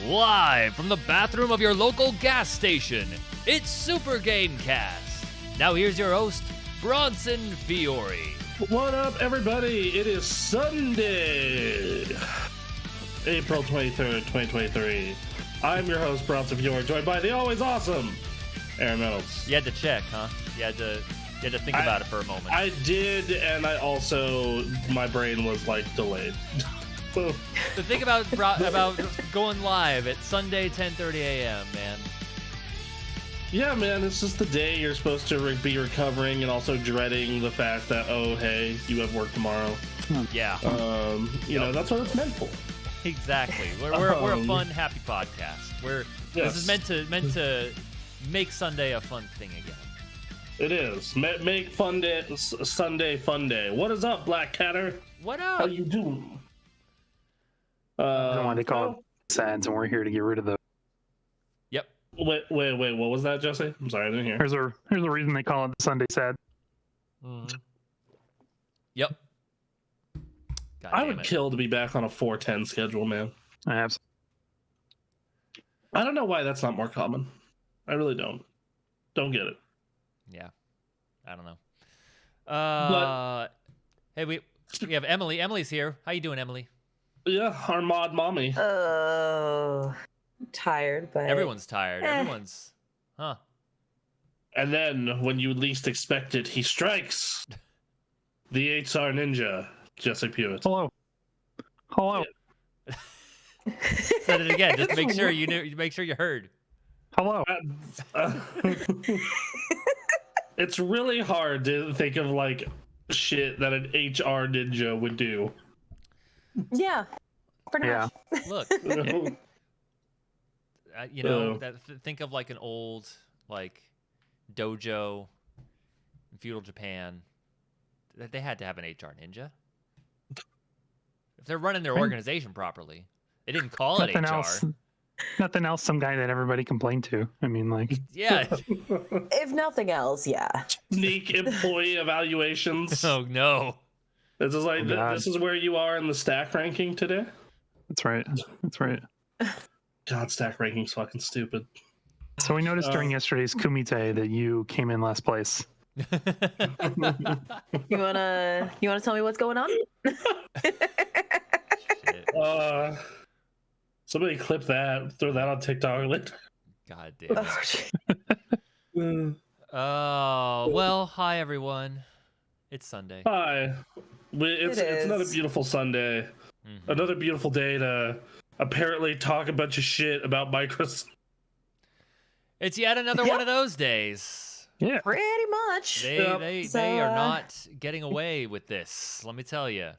Live from the bathroom of your local gas station, it's Super Gamekast. Now here's your host, Bronson Fiore. What up, everybody? It is Sunday, April 23rd, 2023. I'm your host, Bronson Fiore, joined by the always awesome Aaron Reynolds. You had to check, huh? You had to think about it for a moment. I did, and I also, my brain was like delayed. So think about going live at Sunday 10:30 a.m., man. Yeah, man, it's just the day you're supposed to be recovering and also dreading the fact that, oh, hey, you have work tomorrow. Yeah. You know, that's what it's meant for. Exactly. We're a fun, happy podcast. This is meant to make Sunday a fun thing again. It is. Make Sunday fun day. What is up, Black Catter? What up? How you doing? I don't know why they call it SADs, and we're here to get rid of those. Yep. Wait. What was that, Jesse? I'm sorry, I didn't hear. Here's a reason they call it the Sunday SAD. Mm-hmm. Yep. God I damn would it. kill to be back on a 4:10 schedule, man. I don't know why that's not more common. I really don't. Don't get it. Yeah. I don't know. Hey, we have Emily. Emily's here. How you doing, Emily? Yeah, our mod mommy. I'm tired, but Everyone's tired. Everyone's, huh? And then, when you least expect it, he strikes. The HR ninja, Jesse Pewitt. Hello. Said it again, just to make sure you knew. Make sure you heard. Hello. It's really hard to think of like shit that an HR ninja would do. yeah, pretty much. Look, think of like an old like dojo in feudal Japan. They had to have an HR ninja if they're running their organization properly. They didn't call it HR. Nothing else. Some guy that everybody complained to. I mean, like, Yeah. If nothing else, yeah. Sneak employee evaluations. Oh no. This is like God. this is where you are in the stack ranking today. That's right. God, stack ranking's fucking stupid. So we noticed during yesterday's Kumite that you came in last place. You wanna tell me what's going on? Shit. Somebody clip that, throw that on TikTok later. God damn it. Oh, well, hi everyone. It's Sunday. Hi. It's another beautiful Sunday. Mm-hmm. Another beautiful day to apparently talk a bunch of shit about Microsoft. It's yet another one of those days. Yeah. Pretty much. They are not getting away with this. Let me tell you.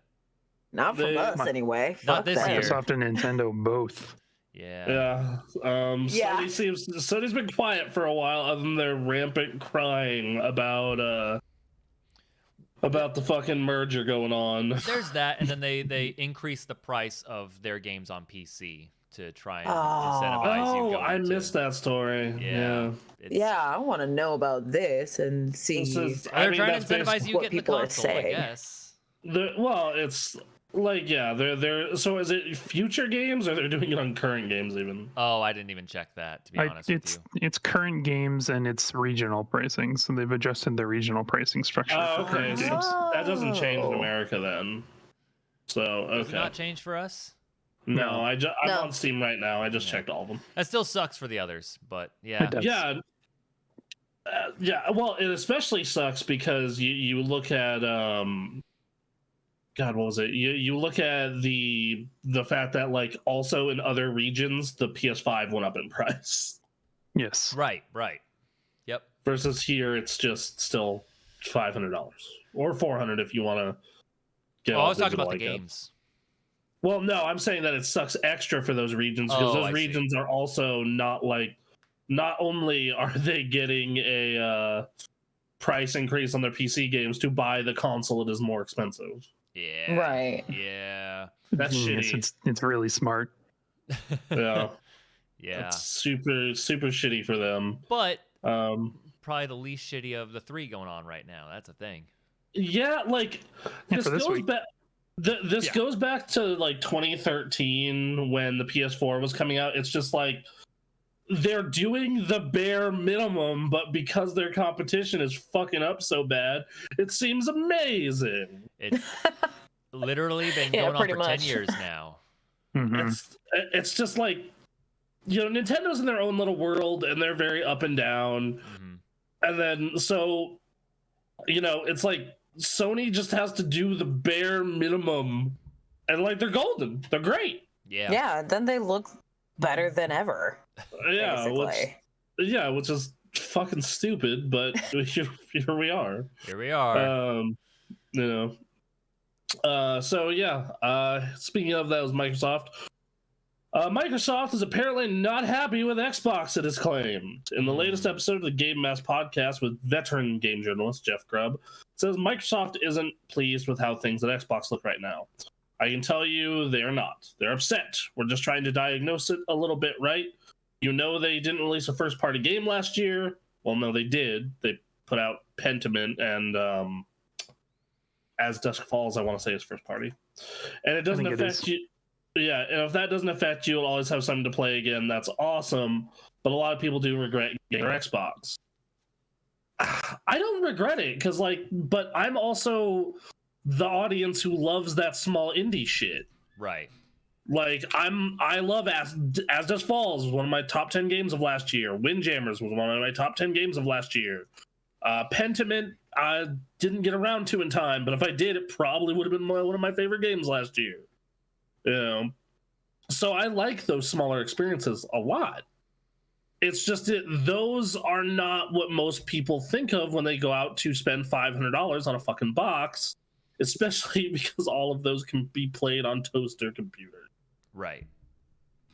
Not from us, anyway. Not Fuck this them. year. Microsoft and Nintendo both. Yeah. Sony's been quiet for a while, other than their rampant crying about the fucking merger going on. There's that, and then they increase the price of their games on PC to try and incentivize you. Oh, I missed that story. Yeah. I want to know about this and see. They're trying to incentivize you getting the console, I guess. It's like, yeah, they're so is it future games or they're doing it on current games even? Oh, I didn't even check that, to be honest with you. It's current games and it's regional pricing, so they've adjusted their regional pricing structure. Oh, okay. So that doesn't change in America then. So, okay. Does it not change for us? No, I'm on Steam right now. I just checked all of them. That still sucks for the others, but yeah. Yeah. Well, it especially sucks because you look at God, what was it? You look at the fact that like also in other regions the PS5 went up in price. Yes. Right. Yep. Versus here, it's just still $500 or $400 if you want to get. Oh, I was talking about the games. Well, no, I'm saying that it sucks extra for those regions because those regions are also not only are they getting a price increase on their PC games to buy the console, it is more expensive. Yeah. Right. Yeah. That's shitty. It's really smart. Yeah. Yeah. It's super, super shitty for them. But probably the least shitty of the three going on right now. That's a thing. Yeah, like for this week. This goes back to like 2013 when the PS4 was coming out. It's just like they're doing the bare minimum, but because their competition is fucking up so bad, it seems amazing. It's literally been going on for 10 years now. Mm-hmm. It's just like, you know, Nintendo's in their own little world and they're very up and down. Mm-hmm. And then so, you know, it's like Sony just has to do the bare minimum and like they're golden. They're great. Yeah, then they look better than ever. Yeah, which is fucking stupid, but here we are. Here we are. You know. So yeah, speaking of that was Microsoft. Microsoft is apparently not happy with Xbox, it is claimed. In the latest episode of the Gamekast podcast with veteran game journalist Jeff Grubb, it says Microsoft isn't pleased with how things at Xbox look right now. I can tell you they are not. They're upset. We're just trying to diagnose it a little bit, right? You know they didn't release a first-party game last year. Well, no, they did. They put out Pentiment and As Dusk Falls, I want to say, is first-party. And it doesn't affect you. Yeah, and if that doesn't affect you, you'll always have something to play again. That's awesome. But a lot of people do regret getting their Xbox. I don't regret it, because, like, but I'm also the audience who loves that small indie shit. Right. Like, I love As Dusk Falls, was one of my top 10 games of last year. Windjammers was one of my top 10 games of last year. Pentiment, I didn't get around to in time, but if I did, it probably would have been one of my favorite games last year. You know? So I like those smaller experiences a lot. It's just that those are not what most people think of when they go out to spend $500 on a fucking box, especially because all of those can be played on toaster computers. Right.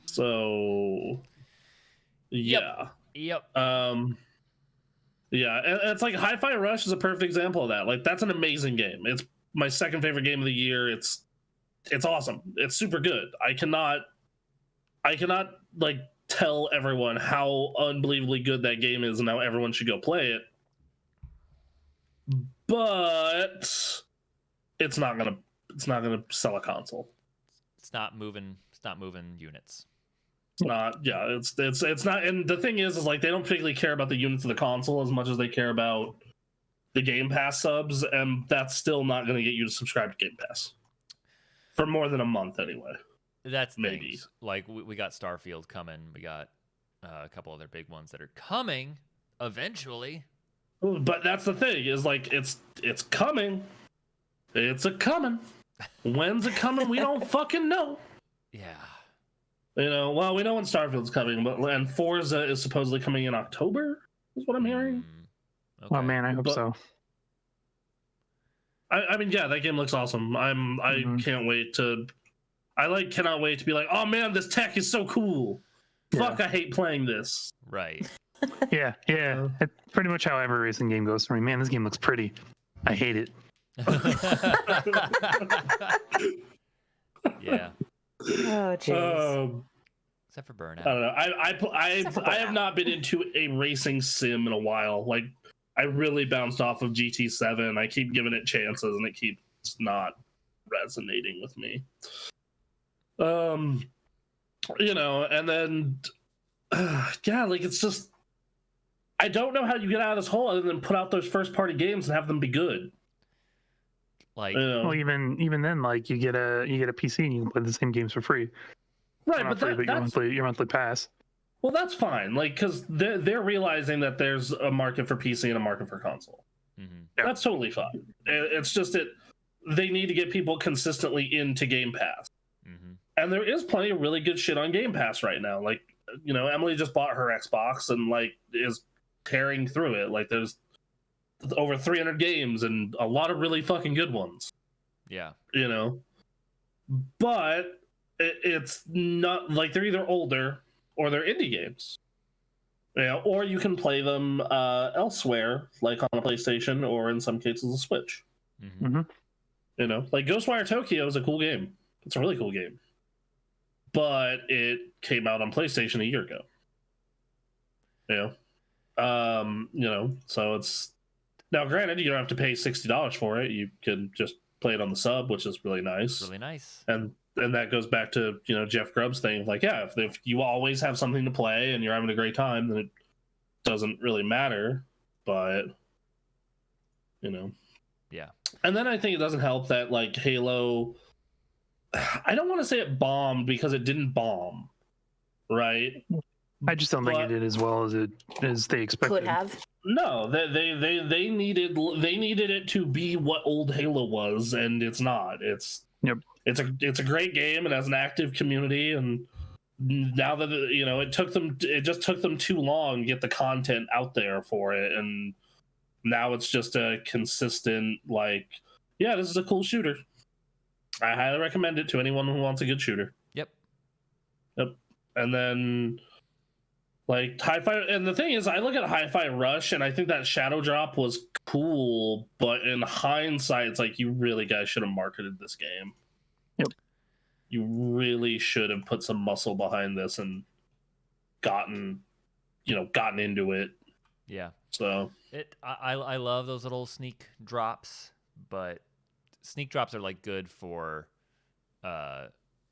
So yeah. Yep. Yeah, and it's like Hi-Fi Rush is a perfect example of that. Like, that's an amazing game. It's my second favorite game of the year. It's awesome. It's super good. I cannot like tell everyone how unbelievably good that game is and how everyone should go play it. But it's not gonna sell a console. It's not moving units. It's not. Yeah, it's not. And the thing is like they don't particularly care about the units of the console as much as they care about the Game Pass subs, and that's still not going to get you to subscribe to Game Pass for more than a month anyway. That's maybe things. Like we got Starfield coming. We got a couple other big ones that are coming eventually. But that's the thing is like it's coming. It's a coming. When's it coming? We don't fucking know. Yeah. You know, well, we know when Starfield's coming, and Forza is supposedly coming in October, is what I'm hearing. Okay. Oh man, I hope so. I mean, yeah, that game looks awesome. I cannot wait to be like, oh man, this tech is so cool. Yeah. Fuck, I hate playing this. Right. Yeah. It's pretty much how every racing game goes for me. Man, this game looks pretty. I hate it. Yeah. Oh jeez. Except for Burnout. I don't know. I have not been into a racing sim in a while. Like, I really bounced off of GT7. I keep giving it chances, and it keeps not resonating with me. You know, and then yeah, like it's just I don't know how you get out of this hole other than put out those first party games and have them be good. Like, well, even then, like you get a PC and you can play the same games for free. Right, but that's your monthly pass. Well, that's fine. Like, because they're realizing that there's a market for PC and a market for console. mm-hmm. Yeah. That's totally fine. It's just that they need to get people consistently into Game Pass. Mm-hmm. And there is plenty of really good shit on Game Pass right now. Like, you know, Emily just bought her Xbox and like is tearing through it. Like, there's over 300 games and a lot of really fucking good ones. Yeah. You know, but it's not like they're either older or they're indie games. Yeah, or you can play them elsewhere, like on a PlayStation or in some cases a Switch. Mm-hmm. Mm-hmm. You know, like Ghostwire Tokyo is a cool game. It's a really cool game. But it came out on PlayStation a year ago. You know, so it's now granted you don't have to pay $60 for it. You can just play it on the sub, which is really nice. Really nice. And that goes back to, you know, Jeff Grubb's thing. Like, yeah, if you always have something to play and you're having a great time, then it doesn't really matter. But, you know. Yeah. And then I think it doesn't help that, like, Halo, I don't want to say it bombed because it didn't bomb, right? I just don't think it did as well as they expected. Could have. No, they needed it to be what old Halo was, and it's not. It's a great game and has an active community, and now that you know, it just took them too long to get the content out there for it, and now it's just a consistent, like, yeah, this is a cool shooter. I highly recommend it to anyone who wants a good shooter. Yep. And then, like, Hi-Fi, and the thing is, I look at Hi-Fi Rush, and I think that Shadow Drop was cool, but in hindsight, it's like, you really guys should have marketed this game. Yep. You really should have put some muscle behind this and gotten into it. Yeah. So I love those little sneak drops, but sneak drops are like good for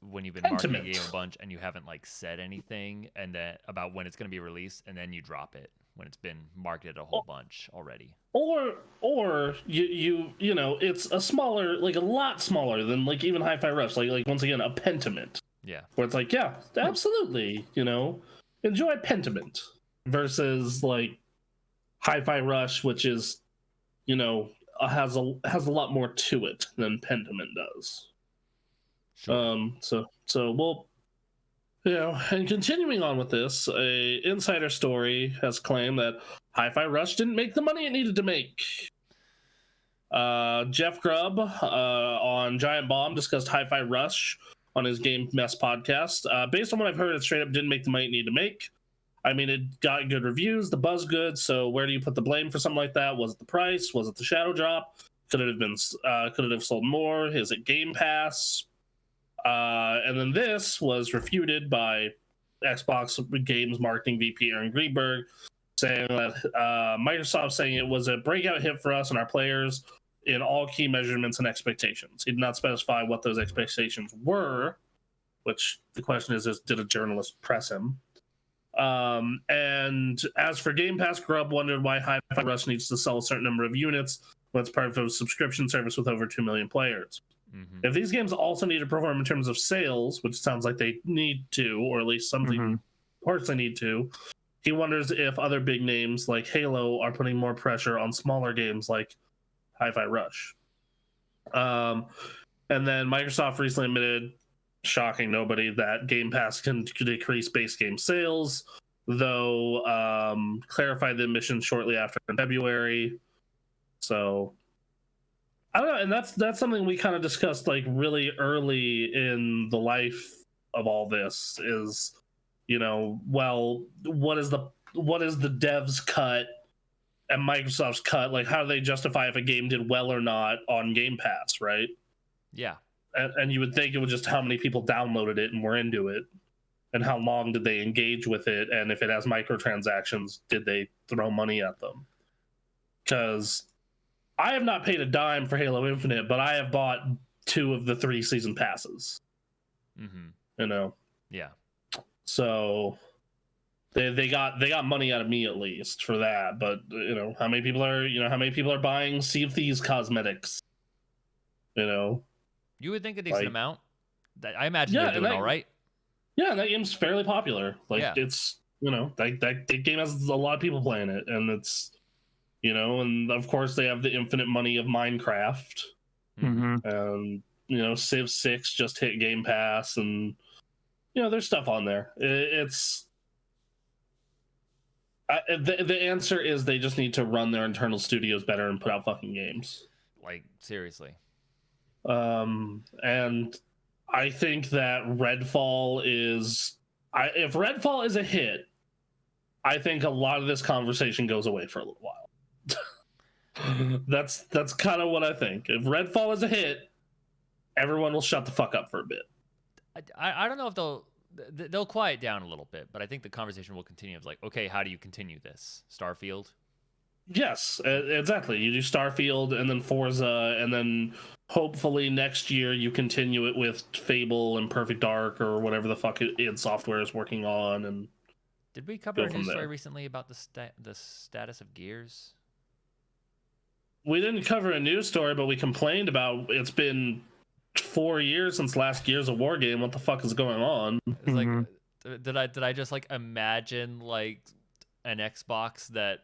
when you've been marketing the game a bunch and you haven't like said anything and then about when it's going to be released, and then you drop it when it's been marketed a whole bunch already. Or you know, it's a smaller, like a lot smaller than like even Hi-Fi Rush, like once again a Pentiment. Yeah. Where it's like, yeah, absolutely, you know, enjoy Pentiment versus like Hi-Fi Rush, which is, you know, has a lot more to it than Pentiment does. Sure. So we'll, you know, and continuing on with this, a insider story has claimed that Hi-Fi Rush didn't make the money it needed to make. Jeff Grubb on Giant Bomb discussed Hi-Fi Rush on his Gamekast podcast. Based on what I've heard, it straight up didn't make the money it needed to make. I mean, it got good reviews, the buzz good, so where do you put the blame for something like that? Was it the price? Was it the Shadow Drop? Could it have sold more? Is it Game Pass? And then this was refuted by Xbox Games marketing VP Aaron Greenberg, saying that Microsoft saying it was a breakout hit for us and our players in all key measurements and expectations. He did not specify what those expectations were, which the question is did a journalist press him? And as for Game Pass, Grubb wondered why Hi-Fi Rush needs to sell a certain number of units when it's part of a subscription service with over 2 million players. Mm-hmm. If these games also need to perform in terms of sales, which sounds like they need to, or at least something parts they need to, he wonders if other big names like Halo are putting more pressure on smaller games like Hi-Fi Rush. And then Microsoft recently admitted, shocking nobody, that Game Pass can decrease base game sales, though clarified the admission shortly after in February. So I don't know, and that's something we kind of discussed like really early in the life of all this is, you know, well, what is the devs cut and Microsoft's cut? Like, how do they justify if a game did well or not on Game Pass, right? Yeah. And you would think it was just how many people downloaded it and were into it, and how long did they engage with it, and if it has microtransactions, did they throw money at them? Because I have not paid a dime for Halo Infinite, but I have bought 2 of the 3 season passes. Mm-hmm. You know? Yeah. So they got money out of me at least for that. But you know, how many people are buying Sea of Thieves cosmetics? You know? You would think a decent amount. I imagine they're doing all right. Yeah, that game's fairly popular. Like it's, you know, that game has a lot of people playing it, and it's, you know, and of course they have the infinite money of Minecraft. Mm-hmm. And, you know, Civ 6 just hit Game Pass, and, you know, there's stuff on there. The answer is they just need to run their internal studios better and put out fucking games. Like, seriously. And I think that Redfall is... if Redfall is a hit, I think a lot of this conversation goes away for a little while. That's kind of what I think. If Redfall is a hit, everyone will shut the fuck up for a bit. I don't know if they'll quiet down a little bit, but I think the conversation will continue of like, okay, how do you continue this? Starfield? Yes, exactly. You do Starfield and then Forza, and then hopefully next year you continue it with Fable and Perfect Dark or whatever the fuck id Software is working on. And did we cover a news story recently about the status of Gears? We didn't cover a news story, but we complained about it's been 4 years since last Gears of War game. What the fuck is going on? It's like, did I just like imagine like an Xbox that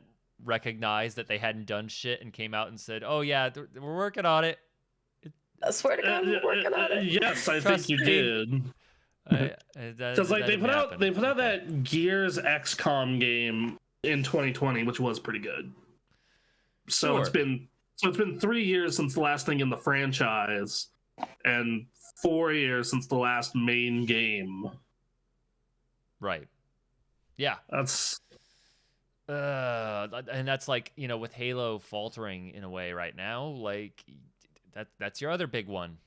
recognized that they hadn't done shit and came out and said, "Oh yeah, we're working on it." I swear to God, we're working on it. Yes, I think you did. Because like they put out that Gears XCOM game in 2020, which was pretty good. So it's been 3 years since the last thing in the franchise, and 4 years since the last main game. Right. Yeah. That's and that's like, you know, with Halo faltering in a way right now, like that's your other big one.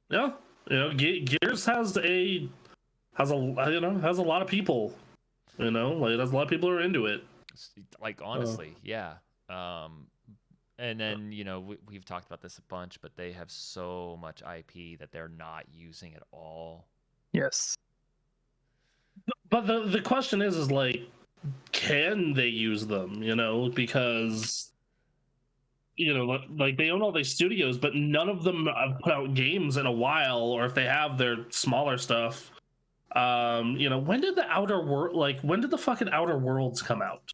Yeah, you know, Gears has a lot of people. You know, like there's a lot of people who are into it. Like honestly, yeah. And then, you know, we've talked about this a bunch, but they have so much IP that they're not using at all. Yes. But the question is like, can they use them? You know, because, you know, like they own all these studios, but none of them have put out games in a while, or if they have, they're smaller stuff. You know, when did the fucking Outer Worlds come out?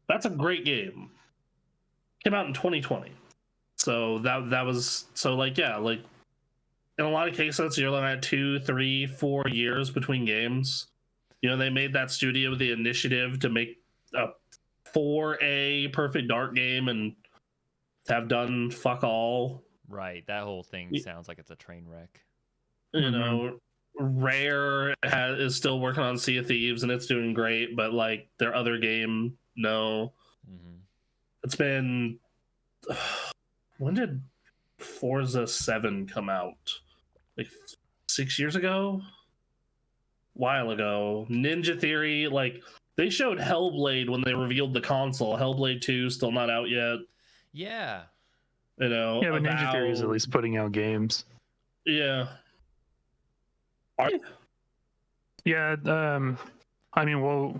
That's a great game. Came out in 2020. So that was so like, yeah, like in a lot of cases you're looking at 2, 3, 4 years between games. You know, they made that studio the initiative to make a 4A Perfect Dark game and have done fuck all. Right. That whole thing sounds like it's a train wreck. You know, Rare is still working on Sea of Thieves and it's doing great, but like their other game, no. It's been, when did Forza 7 come out? Like 6 years ago? While ago. Ninja Theory, like they showed Hellblade when they revealed the console. Hellblade 2 still not out yet. Yeah. You know. Yeah, but Ninja Theory is at least putting out games. Yeah. Are you? Yeah, I mean, well,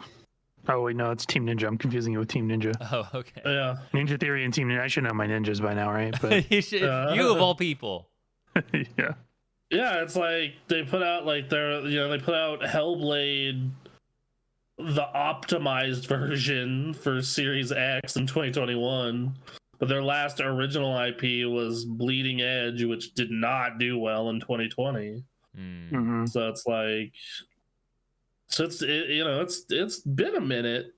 oh wait, no, it's Team Ninja. I'm confusing it with Team Ninja. Oh, okay. Yeah. Ninja Theory and Team Ninja. I should know my ninjas by now, right? But you of all people. Yeah. Yeah, it's like they put out like they put out Hellblade, the optimized version for Series X in 2021, but their last original IP was Bleeding Edge, which did not do well in 2020. So it's like, it's been a minute,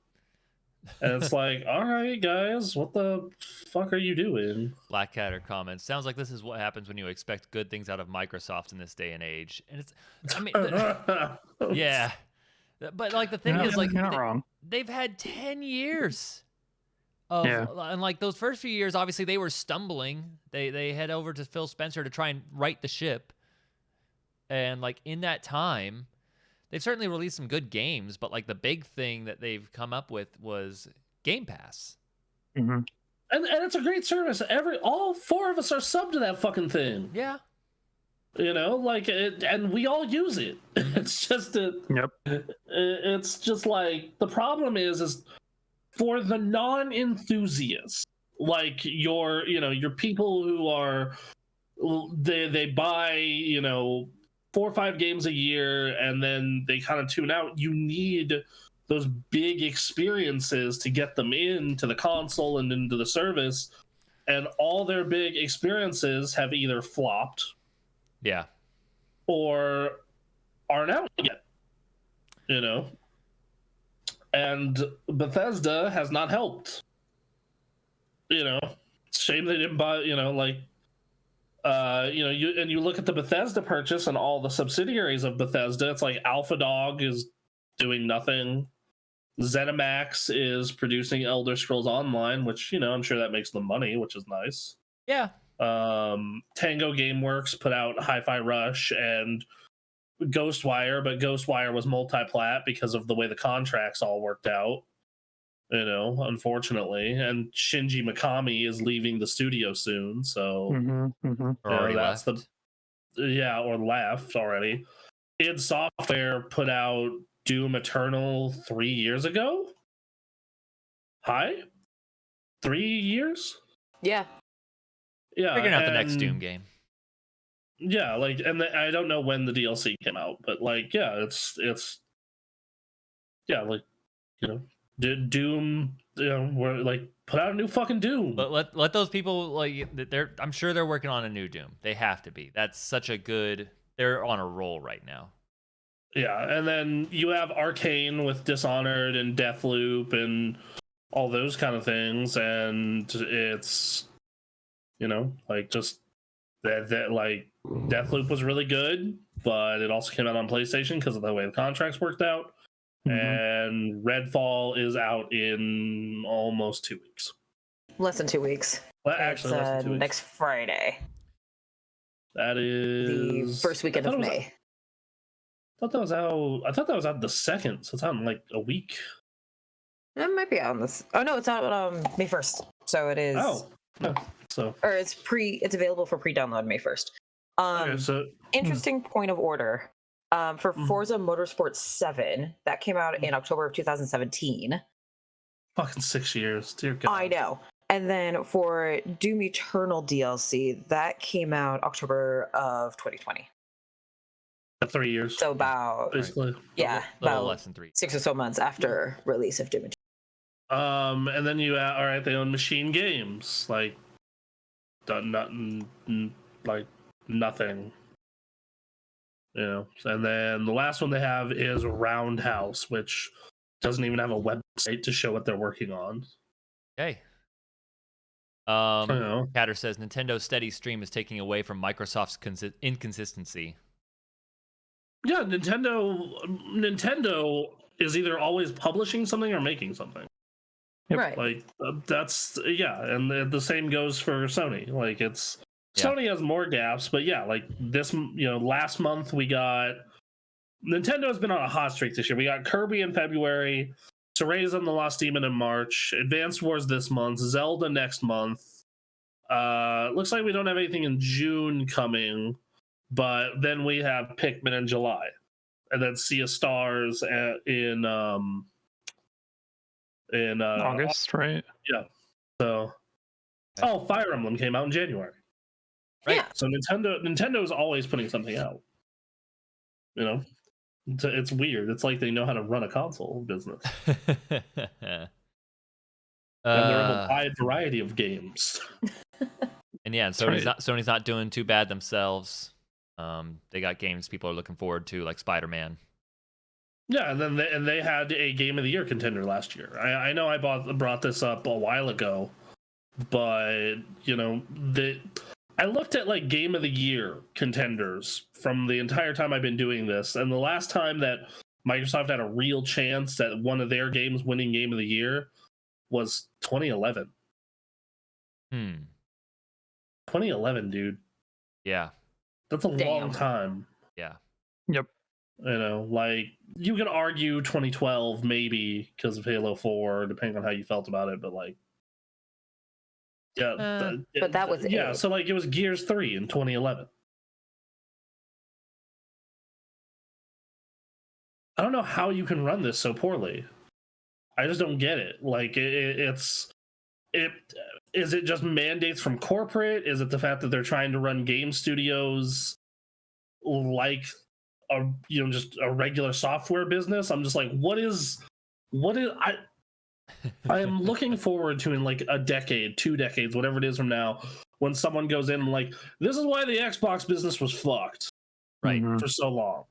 and it's like, all right, guys, what the fuck are you doing? Black Catter comments. Sounds like this is what happens when you expect good things out of Microsoft in this day and age. And it's, I mean, yeah. But like the thing is, like, you're not wrong. They've had 10 years of, and like those first few years, obviously they were stumbling. They head over to Phil Spencer to try and right the ship. And like in that time, they've certainly released some good games, but like the big thing that they've come up with was Game Pass. And it's a great service. All 4 of us are subbed to that fucking thing. Yeah. You know, like and we all use it. It's just it's just like the problem is for the non-enthusiasts, like your people who are they buy, 4 or 5 games a year and then they kind of tune out. You need those big experiences to get them into the console and into the service, and all their big experiences have either flopped, or aren't out yet. And Bethesda has not helped. Shame they didn't buy. You look at the Bethesda purchase and all the subsidiaries of Bethesda. It's like AlphaDog is doing nothing. ZeniMax is producing Elder Scrolls Online, which, I'm sure that makes them money, which is nice. Yeah. Tango Gameworks put out Hi-Fi Rush and Ghostwire, but Ghostwire was multi-plat because of the way the contracts all worked out. You know, unfortunately, and Shinji Mikami is leaving the studio soon, so Or already that's left. or left already. id Software put out Doom Eternal 3 years ago. Hi, 3 years. Yeah. Figuring out the next Doom game. Yeah, like, and I don't know when the DLC came out, but like, yeah, it's yeah, like, you know, Doom, you know, we're like, put out a new fucking Doom. But let those people, like, I'm sure they're working on a new Doom. They have to be. That's such a good. They're on a roll right now. Yeah, and then you have Arcane with Dishonored and Deathloop and all those kind of things, and it's, you know, like, just that like Deathloop was really good, but it also came out on PlayStation because of the way the contracts worked out. And Redfall is out in almost 2 weeks. Less than 2 weeks. Well, actually, less than 2 weeks. Next Friday. That is the first weekend of May. I thought that was out the 2nd, so it's out in like a week. It might be out on this. Oh no, it's out May 1st. So it is. Oh, no. So, or it's available for pre-download May 1st. Okay, so interesting point of order. For Forza Motorsport 7, that came out in October of 2017. Fucking 6 years, dear God. I know. And then for Doom Eternal DLC, that came out October of 2020. 3 years. So about basically, about less than 3. 6 or so months after release of Doom Eternal. And then you all right, they own Machine Games, like done nothing, like nothing. You know, and then the last one they have is Roundhouse, which doesn't even have a website to show what they're working on. Okay. Catter says Nintendo's steady stream is taking away from Microsoft's inconsistency. Yeah, Nintendo is either always publishing something or making something. Yep. Right. Like that's and the same goes for Sony. Like Sony has more gaps, but yeah, like this, you know, last month we got Nintendo's been on a hot streak this year. We got Kirby in February, Cereza and the Lost Demon in March, Advanced Wars this month, Zelda next month. Looks like we don't have anything in June coming, but then we have Pikmin in July, and then Sea of Stars in August, right? Yeah. So, Fire Emblem came out in January. Right. Yeah. So Nintendo is always putting something out. You know, it's weird. It's like they know how to run a console business. And they're in a wide variety of games. And yeah, Sony's not doing too bad themselves. They got games people are looking forward to, like Spider-Man. Yeah, and then they had a Game of the Year contender last year. I know I brought this up a while ago, but you know, I looked at like Game of the Year contenders from the entire time I've been doing this, and the last time that Microsoft had a real chance at one of their games winning Game of the Year was 2011. 2011, dude. Yeah. That's a long time. Yeah. Yep. You know, like, you could argue 2012 maybe because of Halo 4, depending on how you felt about it, but like, yeah. But that was it. So like, it was Gears 3 in 2011. I don't know how you can run this so poorly. I just don't get it. Like, is it just mandates from corporate? Is it the fact that they're trying to run game studios like just a regular software business? I'm just like, I am looking forward to, in like a decade, 2 decades, whatever it is from now, when someone goes in and like, this is why the Xbox business was fucked, right, for so long.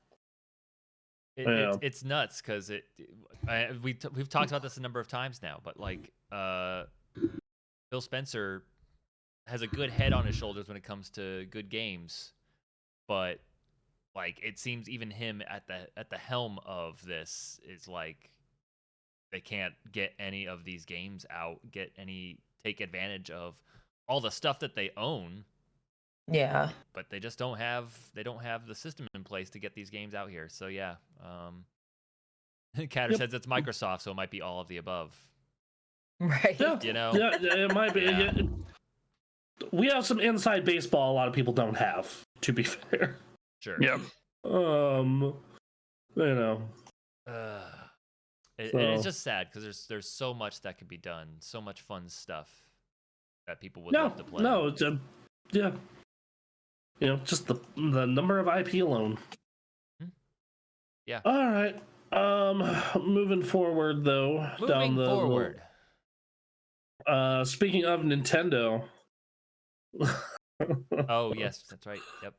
It's nuts because we've talked about this a number of times now, but like Phil Spencer has a good head on his shoulders when it comes to good games, but like, it seems even him at the helm of this is like, they can't get any of these games out, take advantage of all the stuff that they own. Yeah. But they just don't have the system in place to get these games out here. So yeah. Catter says it's Microsoft, so it might be all of the above. Right. Yeah, You know? yeah, it might be. Yeah. Yeah. We have some inside baseball a lot of people don't have, to be fair. Sure. Yep. You know. And So- it's just sad because there's so much that could be done, so much fun stuff that people would love to play. No, it's yeah. You know, just the number of IP alone. Yeah. All right. Moving forward though, Moving forward. Speaking of Nintendo. Oh yes, that's right. Yep.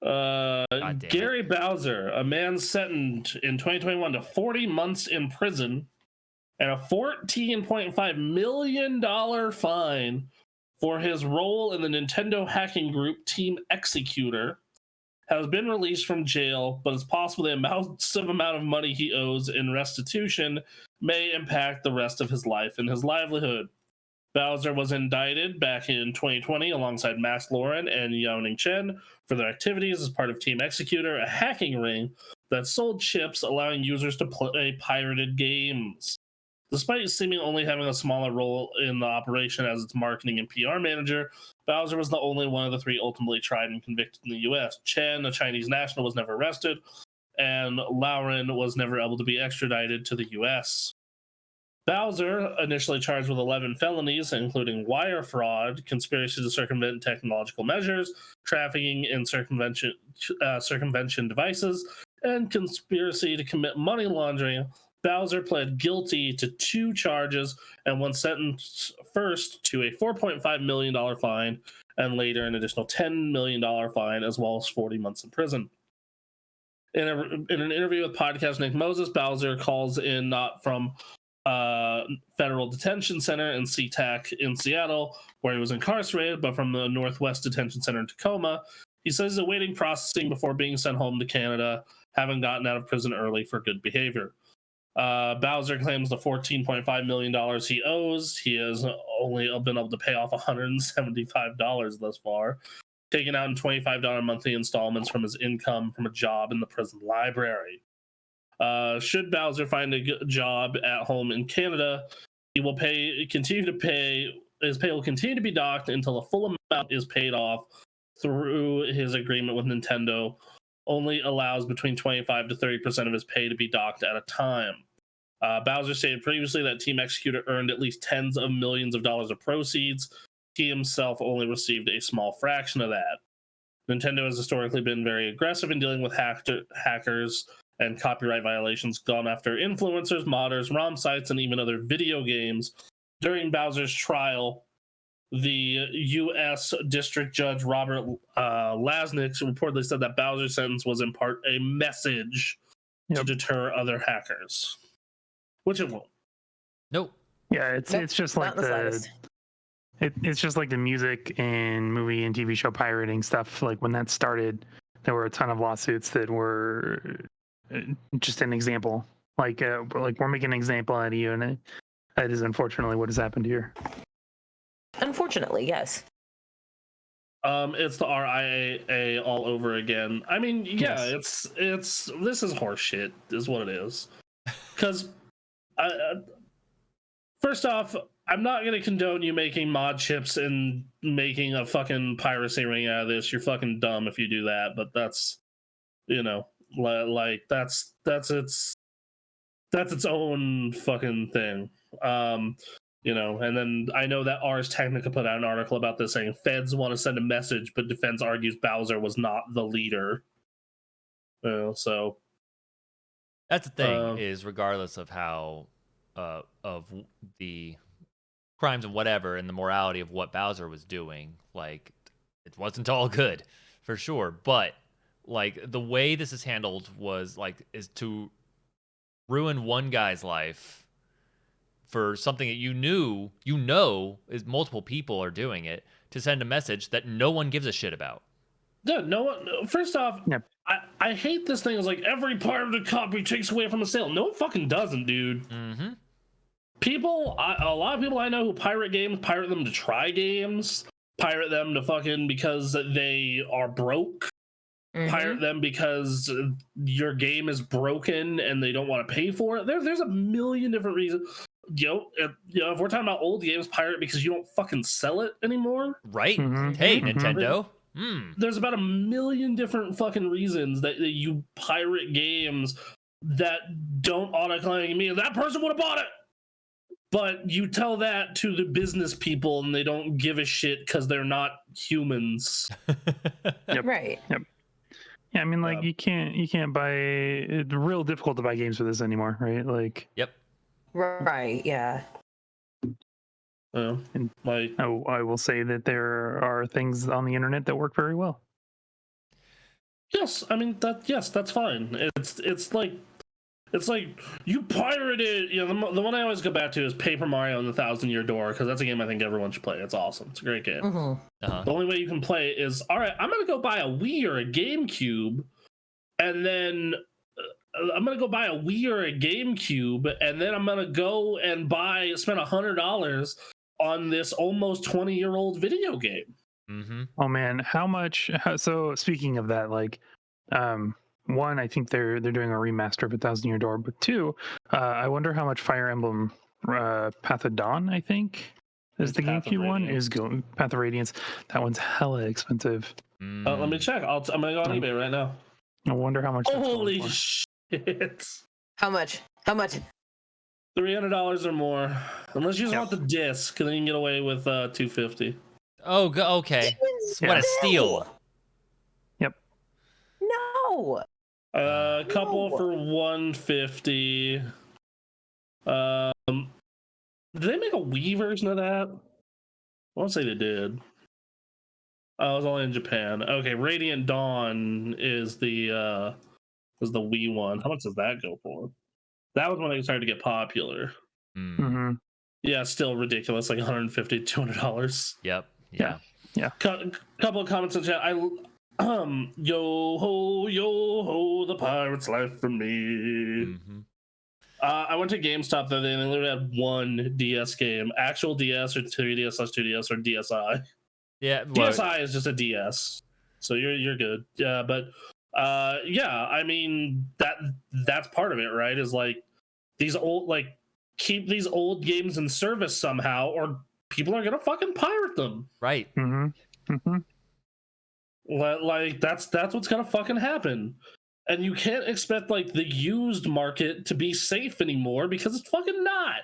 damn Gary Bowser, a man sentenced in 2021 to 40 months in prison and a $14.5 million fine for his role in the Nintendo hacking group Team Executor, has been released from jail, but it's possible the massive amount of money he owes in restitution may impact the rest of his life and his livelihood. Bowser was indicted back in 2020 alongside Max Lauren and Yaoning Chen for their activities as part of Team Executor, a hacking ring that sold chips allowing users to play pirated games. Despite seemingly only having a smaller role in the operation as its marketing and PR manager, Bowser was the only one of the three ultimately tried and convicted in the US. Chen, a Chinese national, was never arrested, and Lauren was never able to be extradited to the US. Bowser, initially charged with 11 felonies, including wire fraud, conspiracy to circumvent technological measures, trafficking in circumvention devices, and conspiracy to commit money laundering. Bowser pled guilty to 2 charges and was sentenced first to a $4.5 million fine and later an additional $10 million fine, as well as 40 months in prison. In an interview with podcast Nick Moses, Bowser calls in not from federal detention center in SeaTac in Seattle, where he was incarcerated, but from the Northwest Detention Center in Tacoma. He says he's awaiting processing before being sent home to Canada, having gotten out of prison early for good behavior. Bowser claims the $14.5 million he owes. He has only been able to pay off $175 thus far, taken out in $25 monthly installments from his income from a job in the prison library. Should Bowser find a good job at home in Canada, he will continue to pay. His pay will continue to be docked until the full amount is paid off through his agreement with Nintendo. Only allows between 25 to 30% of his pay to be docked at a time. Bowser stated previously that Team Executor earned at least tens of millions of dollars of proceeds. He himself only received a small fraction of that. Nintendo has historically been very aggressive in dealing with hackers and copyright violations, gone after influencers, modders, ROM sites, and even other video games. During Bowser's trial, the U.S. District Judge Robert Lasnik reportedly said that Bowser's sentence was in part a message to deter other hackers, which it won't. Nope. Yeah, it's just like it's just like the music and movie and TV show pirating stuff. Like when that started, there were a ton of lawsuits that were just an example. Like we're making an example out of you, and that is unfortunately what has happened here. Unfortunately, yes. It's the RIAA all over again. I mean, yeah, Yes. it's this is horseshit, is what it is. Because, first off, I'm not gonna condone you making mod chips and making a fucking piracy ring out of this. You're fucking dumb if you do that. But that's, you know, like that's its own fucking thing. You know, and then I know that Ars Technica put out an article about this saying feds want to send a message, but defense argues Bowser was not the leader. So that's the thing, is regardless of how of the crimes and whatever and the morality of what Bowser was doing, like it wasn't all good for sure. But like the way this is handled is to ruin one guy's life for something that you know is multiple people are doing it, to send a message that no one gives a shit about. Yeah, no one. First off, I hate this thing. Is like every part of the copy takes away from a sale. No, it fucking doesn't, dude. Mm-hmm. A lot of people I know who pirate games, pirate them to try games, pirate them to fucking because they are broke, pirate them because your game is broken and they don't want to pay for it. There's a million different reasons. if we're talking about old games, pirate because you don't fucking sell it anymore. Right? Mhm. Hey, Mhm. Nintendo. There's about 1,000,000 different fucking reasons that you pirate games that don't automatically mean that person would have bought it. But you tell that to the business people and they don't give a shit because they're not humans. Yep. Right. Yep. Yeah, I mean, like you can't buy. It's real difficult to buy games for this anymore, right? Like. Yep. Right. Yeah. And Like, I will say that there are things on the internet that work very well. yes, I mean that's fine. It's like you pirated. The one I always go back to is Paper Mario and the Thousand-Year Door because that's a game I think everyone should play. It's awesome. It's a great game. Uh-huh. The only way you can play it is, all right, I'm gonna go buy a Wii or a GameCube, and then I'm gonna go buy a Wii or a GameCube, and then I'm gonna go and spend $100 on this almost 20-year-old video game. Mm-hmm. Oh man, so speaking of that, like, one, I think they're doing a remaster of 1,000 Year Door, but two, I wonder how much Fire Emblem Path of Dawn, I think, is the GameCube one, is going Path of Radiance. That one's hella expensive. Let me check. I'm gonna go on eBay right now. I wonder how much. Holy shit! How much? $300 or more, unless you just want the disc, then you can get away with $250. Oh, okay. What a steal! Yep. No. A couple for $150. Did they make a Wii version of that? I want to say they did. Oh, it was only in Japan. Okay, Radiant Dawn is the Wii one. How much does that go for? That was when they started to get popular. Mm-hmm. Yeah, still ridiculous, like $150, $200. Yep. Yeah. Couple of comments in chat. Yo ho, the pirate's life for me. Mm-hmm. I went to GameStop the other day and they literally had one DS game, actual DS or 3DS/2DS or DSi. Yeah, DSi is just a DS, so you're good. Yeah, but I mean that's part of it, right? Is like these old keep these old games in service somehow, or people are gonna fucking pirate them. Right. Mm-hmm. Mm-hmm. Like that's what's gonna fucking happen. And you can't expect like the used market to be safe anymore because it's fucking not.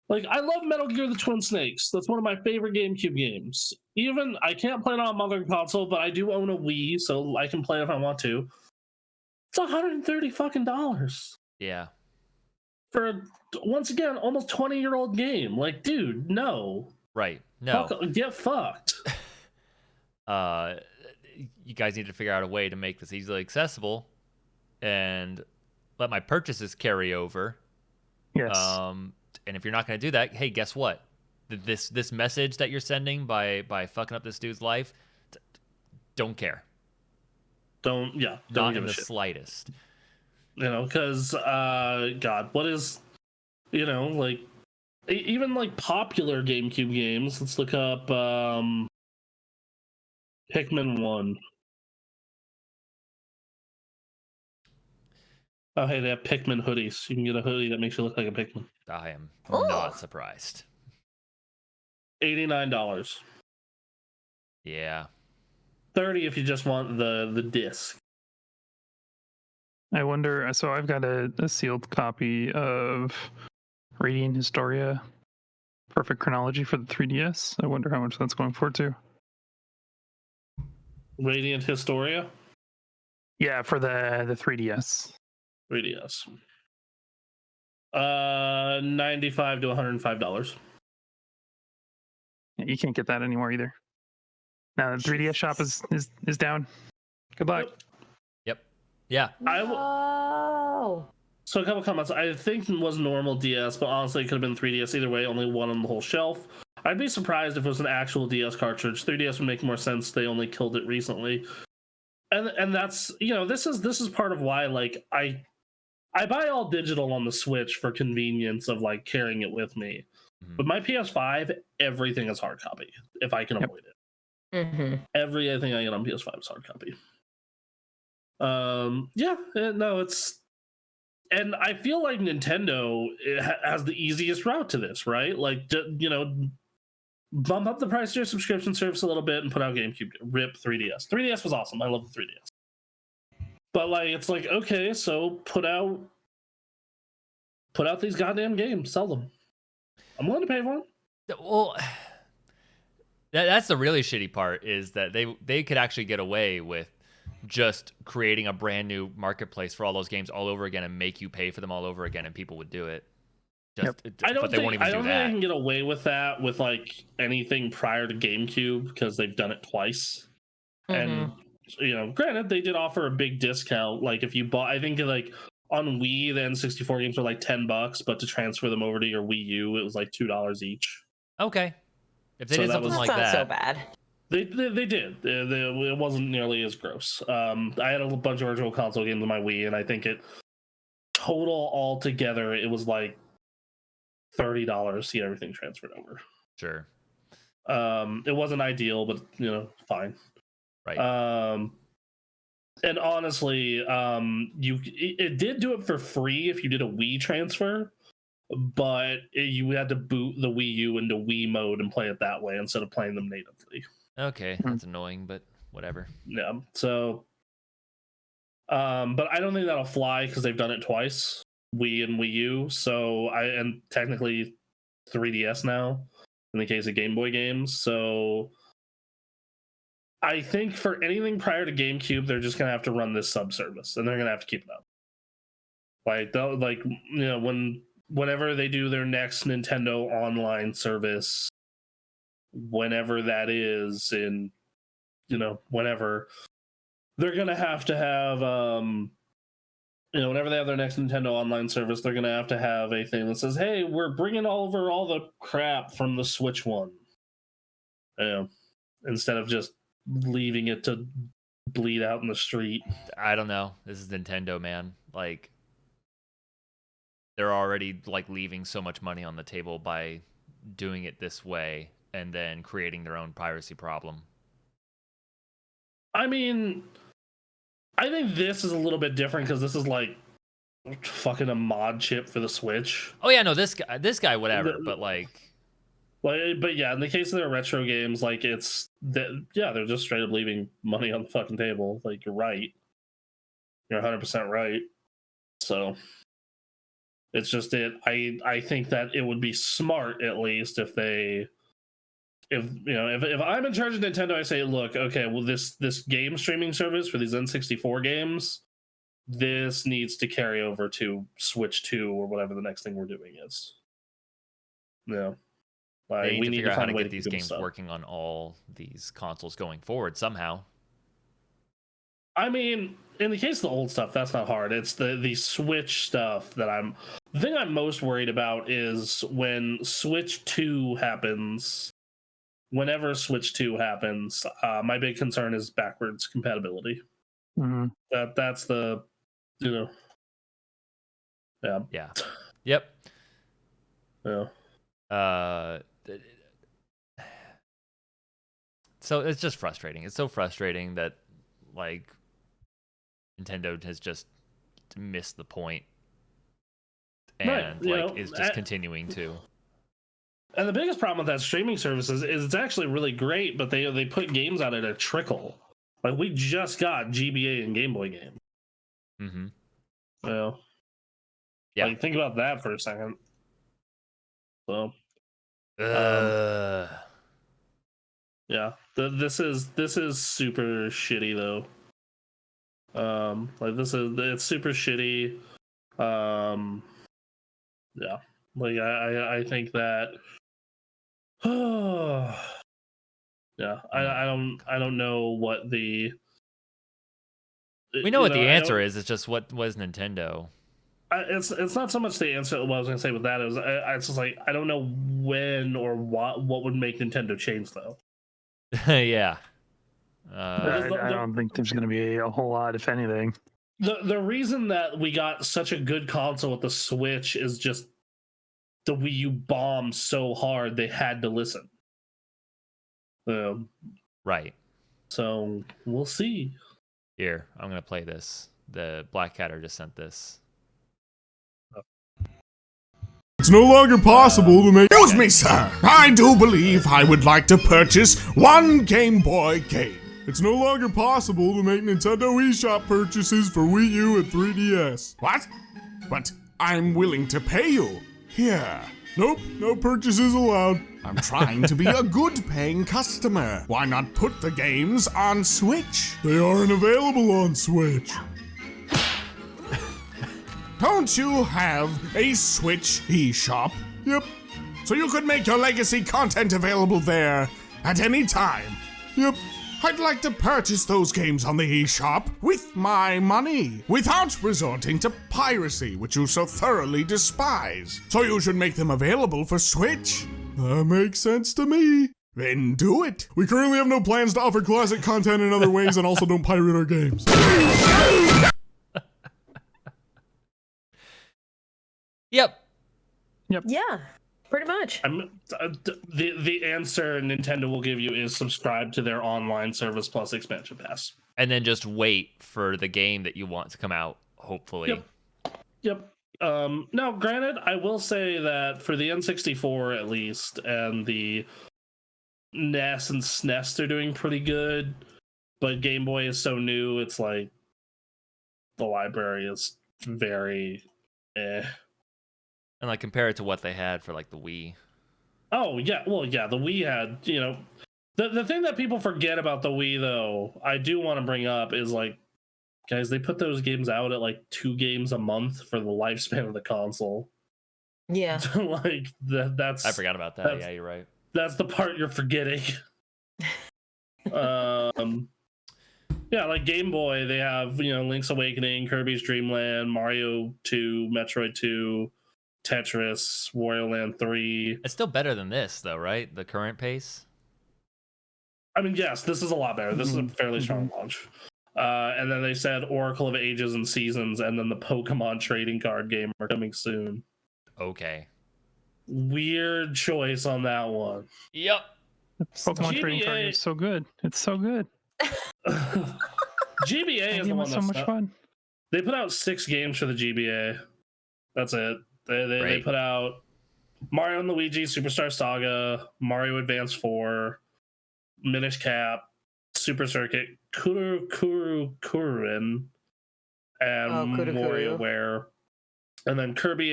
Like, I love Metal Gear the Twin Snakes. That's one of my favorite GameCube games. Even I can't play it on a modern console, but I do own a Wii, so I can play it if I want to. It's $130 fucking dollars. Yeah. For once again, almost 20-year-old game. Like, dude, no. Right. No. Get fucked. You guys need to figure out a way to make this easily accessible and let my purchases carry over. Yes. And if you're not going to do that, hey, guess what? This message that you're sending by fucking up this dude's life, don't care. Don't not give in a the shit. slightest. Because God, what is, like, even like popular GameCube games. Let's look up Pikmin 1. Oh, hey, they have Pikmin hoodies. You can get a hoodie that makes you look like a Pikmin. I am Oh. not surprised. $89. Yeah. $30 if you just want the disc. I wonder. So I've got a sealed copy of Radiant Historia Perfect Chronology for the 3DS. I wonder how much that's going for too. Radiant Historia? Yeah, for the 3DS. 3DS. $95 to $105. Yeah, you can't get that anymore either. Now the 3DS shop is down. Good luck. Yep. Yeah. So a couple comments. I think it was normal DS, but honestly, it could have been 3DS. Either way, only one on the whole shelf. I'd be surprised if it was an actual DS cartridge. 3DS would make more sense. They only killed it recently, and that's this is part of why like I buy all digital on the Switch for convenience of like carrying it with me. Mm-hmm. But my PS5, everything is hard copy if I can avoid it. Mm-hmm. Everything I get on PS5 is hard copy. No, it's and I feel like Nintendo has the easiest route to this, right? Like, bump up the price of your subscription service a little bit and put out GameCube. Rip 3DS. 3DS was awesome. I love the 3DS. But like, it's like, okay, so put out these goddamn games, sell them. I'm willing to pay for them. Well, that's the really shitty part, is that they could actually get away with just creating a brand new marketplace for all those games all over again and make you pay for them all over again, and people would do it. I don't think they can get away with that with like anything prior to GameCube, because they've done it twice. And granted, they did offer a big discount. Like if you bought, I think like on Wii, the N64 games were like $10, but to transfer them over to your Wii U, it was like $2 each. Okay, if they did something like that, not so bad. They did. It wasn't nearly as gross. I had a bunch of Virtual Console games on my Wii, and I think total altogether, it was like $30 to get everything transferred over. Sure. It wasn't ideal, but fine. Right. And honestly, it did do it for free if you did a Wii transfer, but you had to boot the Wii U into Wii mode and play it that way instead of playing them natively. Okay, that's annoying, but whatever. Yeah. So, but I don't think that'll fly because they've done it twice, Wii and Wii U. So and technically 3DS now in the case of Game Boy games. So I think for anything prior to GameCube, they're just gonna have to run this sub-service, and they're gonna have to keep it up. Like whenever they do their next Nintendo Online service, whenever that is, in whenever, they're gonna have to have whenever they have their next Nintendo Online service, they're gonna have to have a thing that says, "Hey, we're bringing over all the crap from the Switch one," instead of just leaving it to bleed out in the street. I don't know. This is Nintendo, man. Like, they're already like leaving so much money on the table by doing it this way and then creating their own piracy problem. I mean, I think this is a little bit different because this is like fucking a mod chip for the Switch. Oh yeah, no, this guy, whatever. But but yeah, in the case of their retro games, like they're just straight up leaving money on the fucking table. Like, you're right, you're 100% right. So it's just I think that it would be smart, at least, if I'm in charge of Nintendo, I say, look, okay, well, this game streaming service for these N64 games, this needs to carry over to Switch 2 or whatever the next thing we're doing is. Yeah. They need to figure out how to get these games working on all these consoles going forward somehow. I mean, in the case of the old stuff, that's not hard. It's the Switch stuff that the thing I'm most worried about is when Switch 2 happens. Whenever Switch 2 happens, my big concern is backwards compatibility. Mm-hmm. That's the, yeah. Yeah. Yep. Yeah. So it's just frustrating. It's so frustrating that like Nintendo has just missed the point and is just continuing to. And the biggest problem with that streaming service is it's actually really great, but they put games out at a trickle. Like, we just got GBA and Game Boy game. Mm-hmm. Well, yeah. Like, think about that for a second. So, yeah, this is super shitty though. It's super shitty. Yeah, like I think that. Yeah, I don't know what the. We know what the answer is. It's just what was Nintendo. It's not so much the answer. What I was gonna say with that is it's just like, I don't know when or what would make Nintendo change though. Yeah. I don't think there's going to be a whole lot, if anything. The reason that we got such a good console with the Switch is just the Wii U bombed so hard they had to listen. Right. So we'll see. Here, I'm gonna play this. The Black Catter just sent this. It's no longer possible to make— Excuse me, sir. I do believe I would like to purchase one Game Boy game. It's no longer possible to make Nintendo eShop purchases for Wii U and 3DS. What? But I'm willing to pay you. Here. Nope, no purchases allowed. I'm trying to be a good paying customer. Why not put the games on Switch? They aren't available on Switch. Don't you have a Switch eShop? Yep. So you could make your legacy content available there at any time? Yep. I'd like to purchase those games on the eShop with my money, without resorting to piracy, which you so thoroughly despise. So you should make them available for Switch. That makes sense to me. Then do it. We currently have no plans to offer classic content in other ways and also don't pirate our games. Yep. Yeah, pretty much. The answer Nintendo will give you is subscribe to their online service plus expansion pass. And then just wait for the game that you want to come out, hopefully. Yep. Now, granted, I will say that for the N64 at least, and the NES and SNES, they're doing pretty good. But Game Boy is so new, it's like the library is very eh. And like compare it to what they had for like the Wii. Oh yeah, well yeah, the Wii had, you know, the thing that people forget about the Wii though, I do want to bring up is like, guys, they put those games out at like 2 games a month for the lifespan of the console. Yeah. Like that's I forgot about that. Yeah, you're right. That's the part you're forgetting. Yeah, like Game Boy, they have, you know, Link's Awakening, Kirby's Dream Land, Mario 2, Metroid 2, Tetris, Wario Land 3. It's still better than this, though, right? The current pace? I mean, yes, this is a lot better. This is a fairly strong launch. And then they said Oracle of Ages and Seasons, and then the Pokemon trading card game are coming soon. Okay. Weird choice on that one. Yep. Pokemon trading card is so good. It's so good. GBA is the one that's so much fun. They put out 6 games for the GBA. That's it. They put out Mario and Luigi Superstar Saga, Mario Advance 4, Minish Cap, Super Circuit, Kururin, and WarioWare. And then Kirby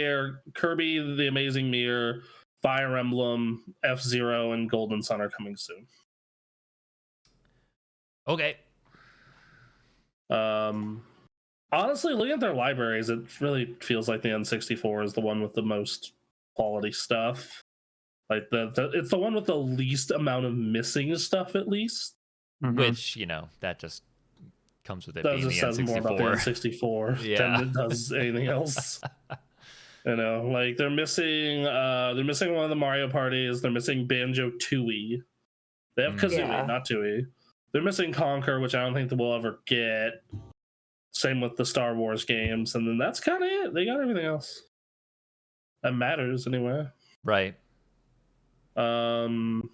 the Amazing Mirror, Fire Emblem, F-Zero, and Golden Sun are coming soon. Okay. Honestly, looking at their libraries, it really feels like the N64 is the one with the most quality stuff. Like it's the one with the least amount of missing stuff, at least. Mm-hmm. Which, you know, that just comes with it being the says N64. more about the N64 than it does anything else. You know, like they're missing one of the Mario parties. They're missing Banjo-Tooie. They have Kazooie, not Tooie. They're missing Conquer, which I don't think that we'll ever get. Same with the Star Wars games, and then that's kind of it. They got everything else that matters anyway. Right. Super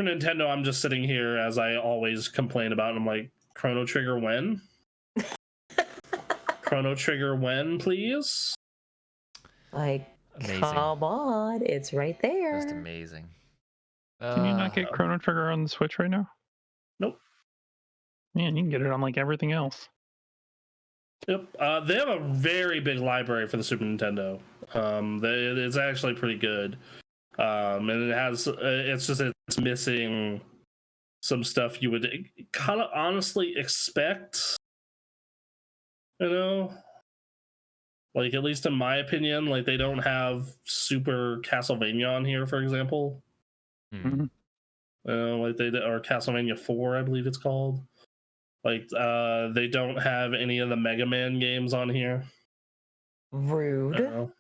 Nintendo, I'm just sitting here as I always complain about, and I'm like, Chrono Trigger when? Chrono Trigger when, please? Like, amazing. Come on, it's right there. Just amazing. Can you not get Chrono Trigger on the Switch right now? Nope. Man, you can get it on like everything else. Yep. They have a very big library for the Super Nintendo. It's actually pretty good. And it has, it's missing some stuff you would kind of honestly expect. You know? Like, at least in my opinion, like, they don't have Super Castlevania on here, for example. Mm-hmm. Like or Castlevania 4, I believe it's called. Like, they don't have any of the Mega Man games on here. Rude.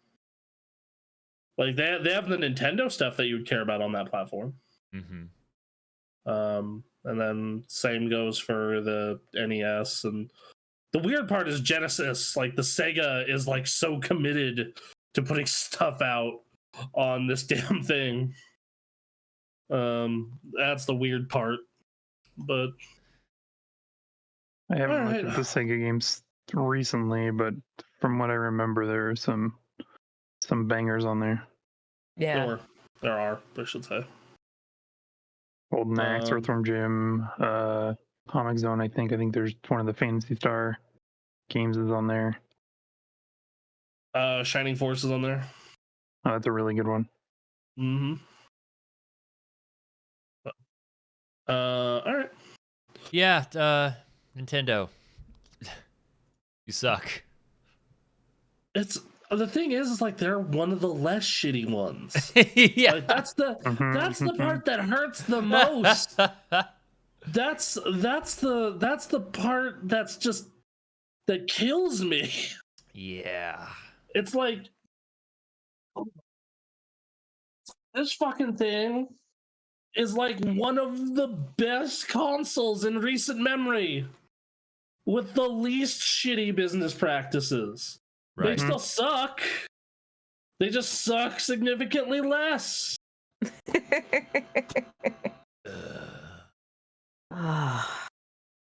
Like, they have the Nintendo stuff that you would care about on that platform. Mm-hmm. And then same goes for the NES. And the weird part is Genesis. Like, the Sega is like so committed to putting stuff out on this damn thing. That's the weird part. But I haven't looked at the Sega games recently, but from what I remember, there are some some bangers on there. Yeah. There are, I should say. Golden Axe, Earthworm Jim, Comic Zone. I think there's one of the Fantasy Star games is on there. Shining Force is on there. Oh, that's a really good one. Mm-hmm. All right. Yeah, Nintendo. You suck. It's the thing is like they're one of the less shitty ones. Yeah. Like, that's the part that hurts the most. That's the part that's just that kills me. Yeah. It's like this fucking thing is like one of the best consoles in recent memory with the least shitty business practices. Right. They still suck. They just suck significantly less.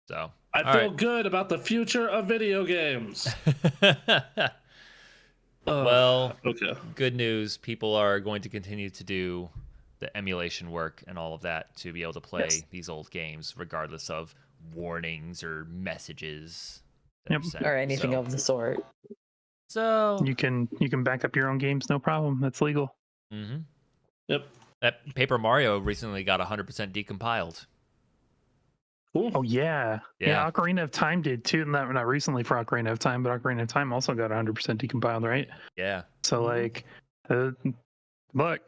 So I feel good about the future of video games. Well, okay. Good news. People are going to continue to do the emulation work and all of that to be able to play these old games, regardless of warnings or messages. Or anything of the sort. So you can back up your own games, no problem. That's legal. Mm-hmm. Yep. That Paper Mario recently got 100% decompiled. Cool. Oh yeah. Ocarina of Time did too. Not recently for Ocarina of Time, but Ocarina of Time also got 100% decompiled, right? Yeah. So like, look,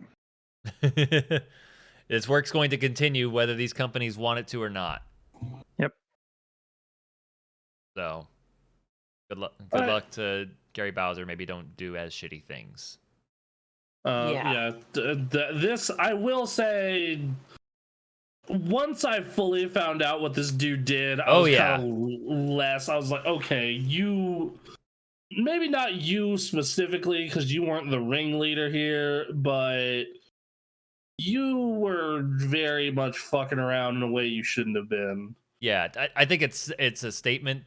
this work's going to continue whether these companies want it to or not. Yep. So, good luck to Gary Bowser. Maybe don't do as shitty things. This I will say. Once I fully found out what this dude did, I was like, okay, you, maybe not you specifically, because you weren't the ringleader here, but you were very much fucking around in a way you shouldn't have been. Yeah, I think it's a statement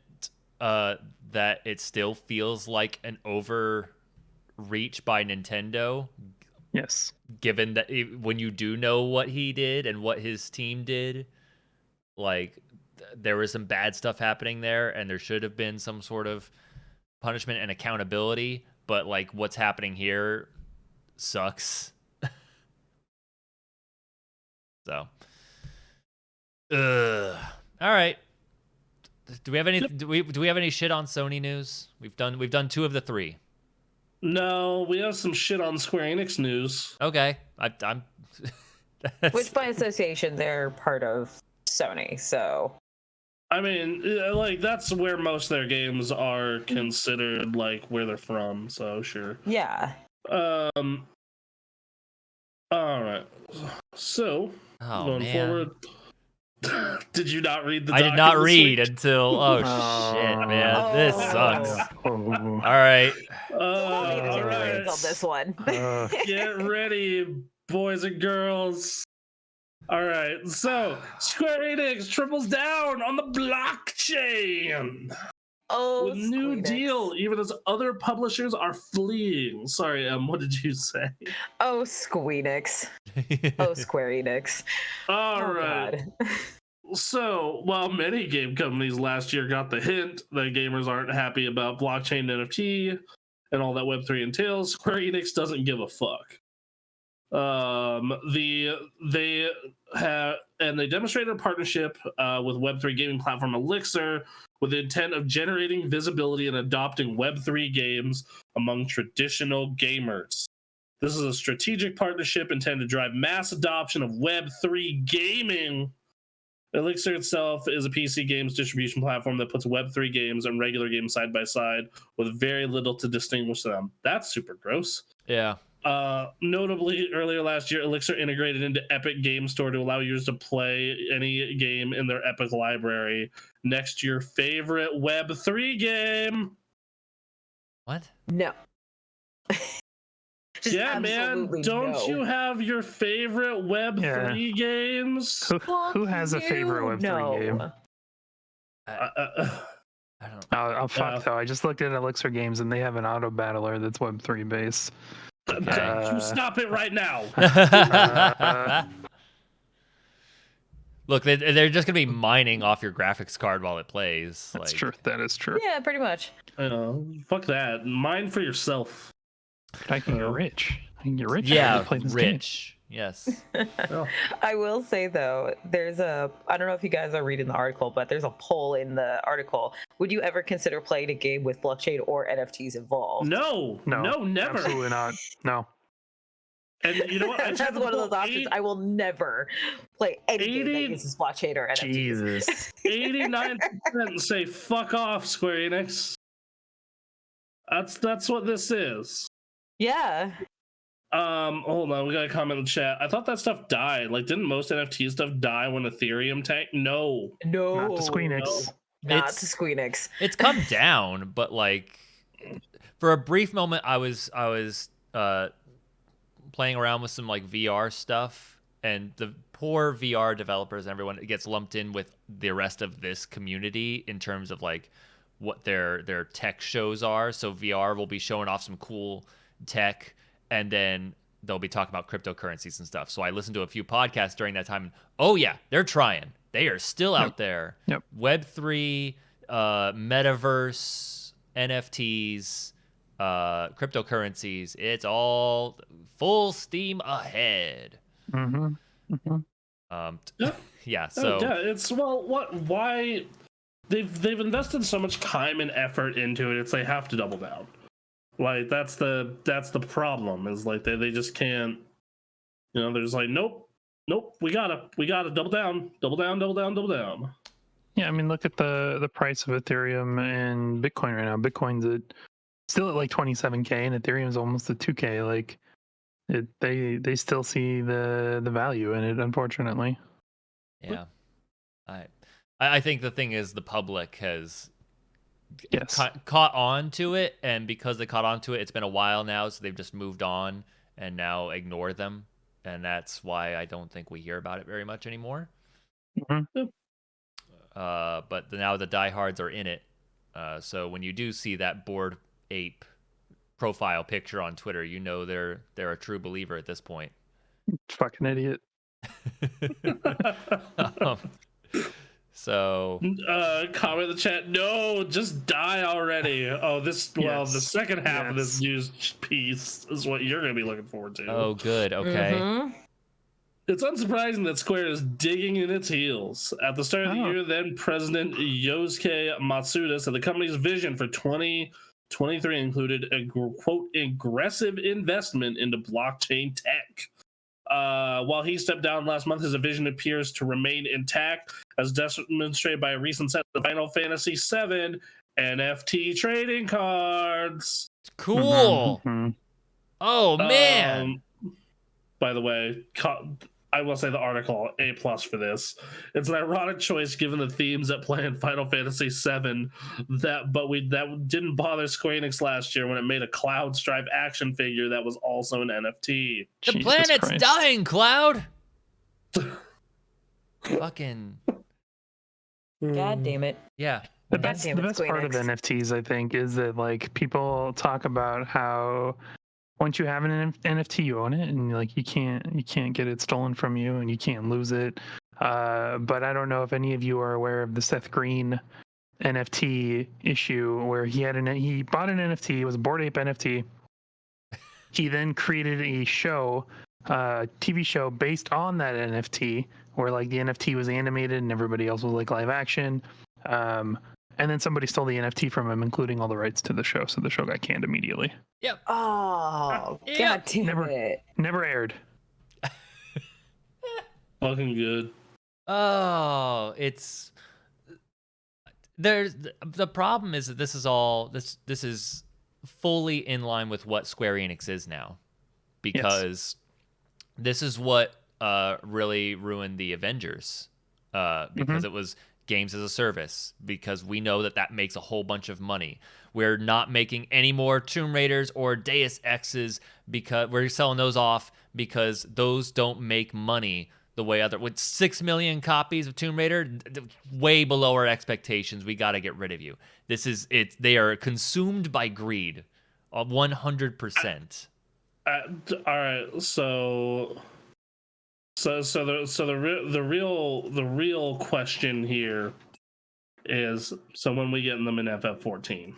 that it still feels like an overreach by Nintendo. Yes. Given that when you do know what he did and what his team did, like there was some bad stuff happening there, and there should have been some sort of punishment and accountability. But like what's happening here sucks. So, all right. Do we have any? Do we have any shit on Sony news? We've done 2 of the 3. No, we have some shit on Square Enix news. Okay, I'm. Which by association they're part of Sony, so. I mean, like that's where most of their games are considered, like where they're from. So sure. Yeah. All right. So going forward. Did you not read the I did not read until shit, man. This sucks. All right. All right. On this one. Get ready, boys and girls. All right. So Square Enix triples down on the blockchain. Oh, with new deal, even as other publishers are fleeing. Sorry, what did you say? Oh, Squeenix. Oh, Square Enix. All right. God. So, while many game companies last year got the hint that gamers aren't happy about blockchain NFT and all that Web3 entails, Square Enix doesn't give a fuck. They demonstrated a partnership with Web3 gaming platform Elixir with the intent of generating visibility and adopting Web3 games among traditional gamers. This is a strategic partnership intended to drive mass adoption of Web3 gaming. Elixir itself is a PC games distribution platform that puts Web3 games and regular games side by side with very little to distinguish them. That's super gross. Yeah. Notably, earlier last year, Elixir integrated into Epic Game Store to allow users to play any game in their Epic library. Next, your favorite Web3 game. What? No. Yeah, man. Don't you have your favorite Web3 games? Who has a favorite Web3 game? I don't. Oh, fuck though. I just looked at Elixir Games and they have an auto battler that's Web3 based. Okay. Stop it right now. Look, they're just gonna be mining off your graphics card while it plays. That's true. That is true. Yeah, pretty much. Fuck that. Mine for yourself. I can get rich. I can get rich. Yeah, play this rich. Yes. I will say though, I don't know if you guys are reading the article, but there's a poll in the article. Would you ever consider playing a game with blockchain or NFTs involved? No, never. Absolutely not. No. And you know what? That's one of those options. I will never play any game that uses blockchain or NFTs. Jesus. 89% say fuck off, Square Enix. That's what this is. Yeah. Hold on, we got a comment in the chat. I thought that stuff died. Like, didn't most NFT stuff die when Ethereum tanked? No. Not to Squeenix. Not to Squeenix. It's come down, but like for a brief moment I was playing around with some like VR stuff, and the poor VR developers and everyone gets lumped in with the rest of this community in terms of like what their tech shows are. So VR will be showing off some cool tech, and then they'll be talking about cryptocurrencies and stuff. So I listened to a few podcasts during that time, and oh yeah, they're trying. They are still out there. Yep. Web3, metaverse, NFTs, cryptocurrencies. It's all full steam ahead. Yeah. So it's why they've invested so much time and effort into it. It's they have to double down. Like that's the problem. Is like they just can't. You know, they're just like nope. We gotta double down. Yeah, I mean, look at the price of Ethereum and Bitcoin right now. Bitcoin's still at like 27K, and Ethereum's almost at 2K. Like, they still see the value in it, unfortunately. Yeah, I think the thing is the public has caught on to it, and because they caught on to it, it's been a while now, so they've just moved on and now ignore them, and that's why I don't think we hear about it very much anymore. But now the diehards are in it, so when you do see that Bored Ape profile picture on Twitter, you know they're a true believer at this point. Fucking idiot. So comment in the chat. No, just die already. Oh, the second half of this news piece is what you're gonna be looking forward to. Oh, good. Okay. It's unsurprising that Square is digging in its heels. At the start of the year, then President Yosuke Matsuda said the company's vision for 2023 included a quote aggressive investment into blockchain tech. While he stepped down last month, his vision appears to remain intact, as demonstrated by a recent set of Final Fantasy VII NFT trading cards. Cool. Oh man! By the way, I will say the article A+ for this. It's an ironic choice given the themes that play in Final Fantasy VII. That didn't bother Square Enix last year when it made a Cloud Strife action figure that was also an NFT. The planet's dying, Cloud. Fucking. God damn it. Yeah. The best part of NFTs, I think, is that like people talk about how once you have an NFT, you own it, and like you can't get it stolen from you, and you can't lose it. But I don't know if any of you are aware of the Seth Green NFT issue, where he bought an NFT. It was a Bored Ape NFT. He then created a show, TV show based on that NFT, where like the NFT was animated and everybody else was like live action. And then somebody stole the NFT from him, including all the rights to the show. So the show got canned immediately. Yep. Oh, God damn it. Never aired. Fucking good. Oh, the problem is that this is fully in line with what Square Enix is now, because this is what really ruined the Avengers, because it was games as a service, because we know that makes a whole bunch of money. We're not making any more Tomb Raiders or Deus Exes because we're selling those off, because those don't make money the way with 6 million copies of Tomb Raider, way below our expectations. We got to get rid of you. They are consumed by greed, 100%. All right, so the real question here is, so when we get them in FF14?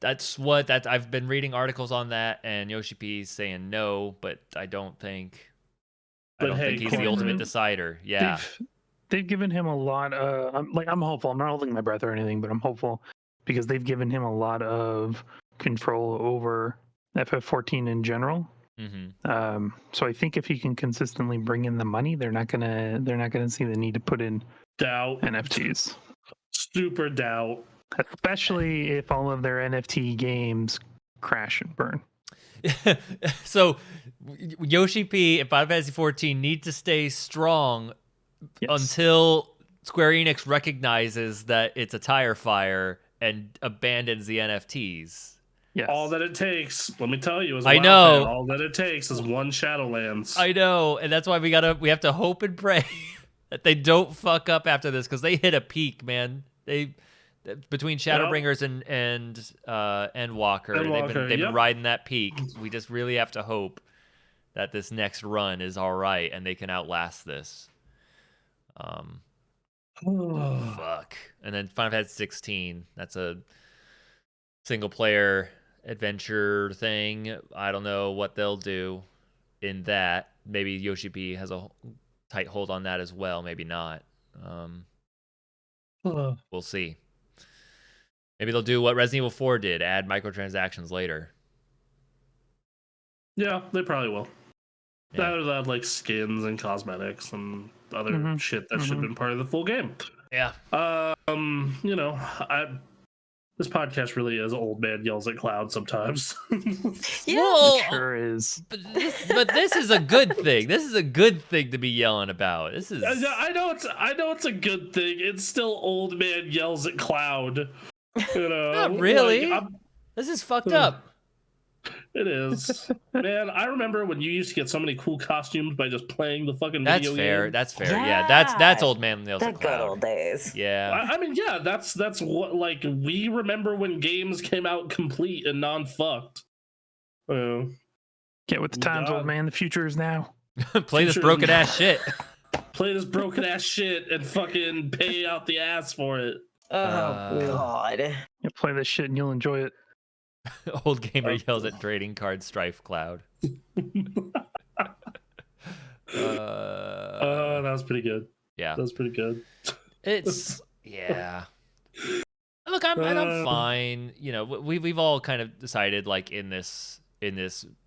That's I've been reading articles on that, and Yoshi P's saying no, but I don't think he's the ultimate decider. Yeah, they've given him a lot. I'm hopeful. I'm not holding my breath or anything, but I'm hopeful because they've given him a lot of control over FF14 in general. Mm-hmm. So I think if he can consistently bring in the money, they're not gonna see the need to put in NFTs. Super doubt. Especially if all of their NFT games crash and burn. So Yoshi P and Final Fantasy 14 need to stay strong until Square Enix recognizes that it's a tire fire and abandons the NFTs. Yes. All that it takes, let me tell you, all that it takes is one Shadowlands. I know, and that's why we have to hope and pray that they don't fuck up after this, because they hit a peak, man. Between Shadowbringers and Walker, they've been riding that peak. We just really have to hope that this next run is all right and they can outlast this. Fuck. And then Final Fantasy 16. That's a single player adventure thing. I don't know what they'll do in that. Maybe Yoshi P has a tight hold on that as well. Maybe not. We'll see. Maybe they'll do what Resident Evil 4 did, add microtransactions later. Yeah, they probably will. Yeah. They'll add like skins and cosmetics and other shit that should have been part of the full game. Yeah. You know, this podcast really is old man yells at cloud sometimes. Well, it sure is. But this is a good thing. This is a good thing to be yelling about. This is. I know it's a good thing. It's still old man yells at cloud. You know, not really. This is fucked up. It is. Man, I remember when you used to get so many cool costumes by just playing the fucking video game. That's fair. Yeah, that's old man yells at cloud. The good old days. Yeah. I mean, yeah, that's what, like, we remember when games came out complete and non-fucked. Get with the times, old man. The future is now. Play this broken ass shit. Play this broken ass shit and fucking pay out the ass for it. Oh God! You play this shit and you'll enjoy it. Old gamer yells at trading card strife cloud. That was pretty good. Yeah, that was pretty good. It's yeah. Look, I'm fine. You know, we've all kind of decided, like, in this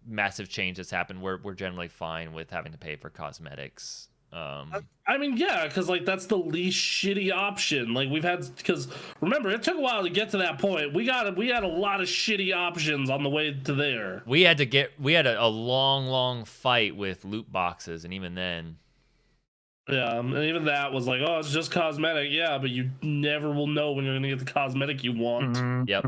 massive change that's happened, we're generally fine with having to pay for cosmetics. I mean, yeah, because like that's the least shitty option. Like we've had, because remember, it took a while to get to that point. We had a lot of shitty options on the way to there. We had a long fight with loot boxes, and even then, yeah, and even that was like, oh, it's just cosmetic. Yeah, but you never will know when you're gonna get the cosmetic you want. Yep.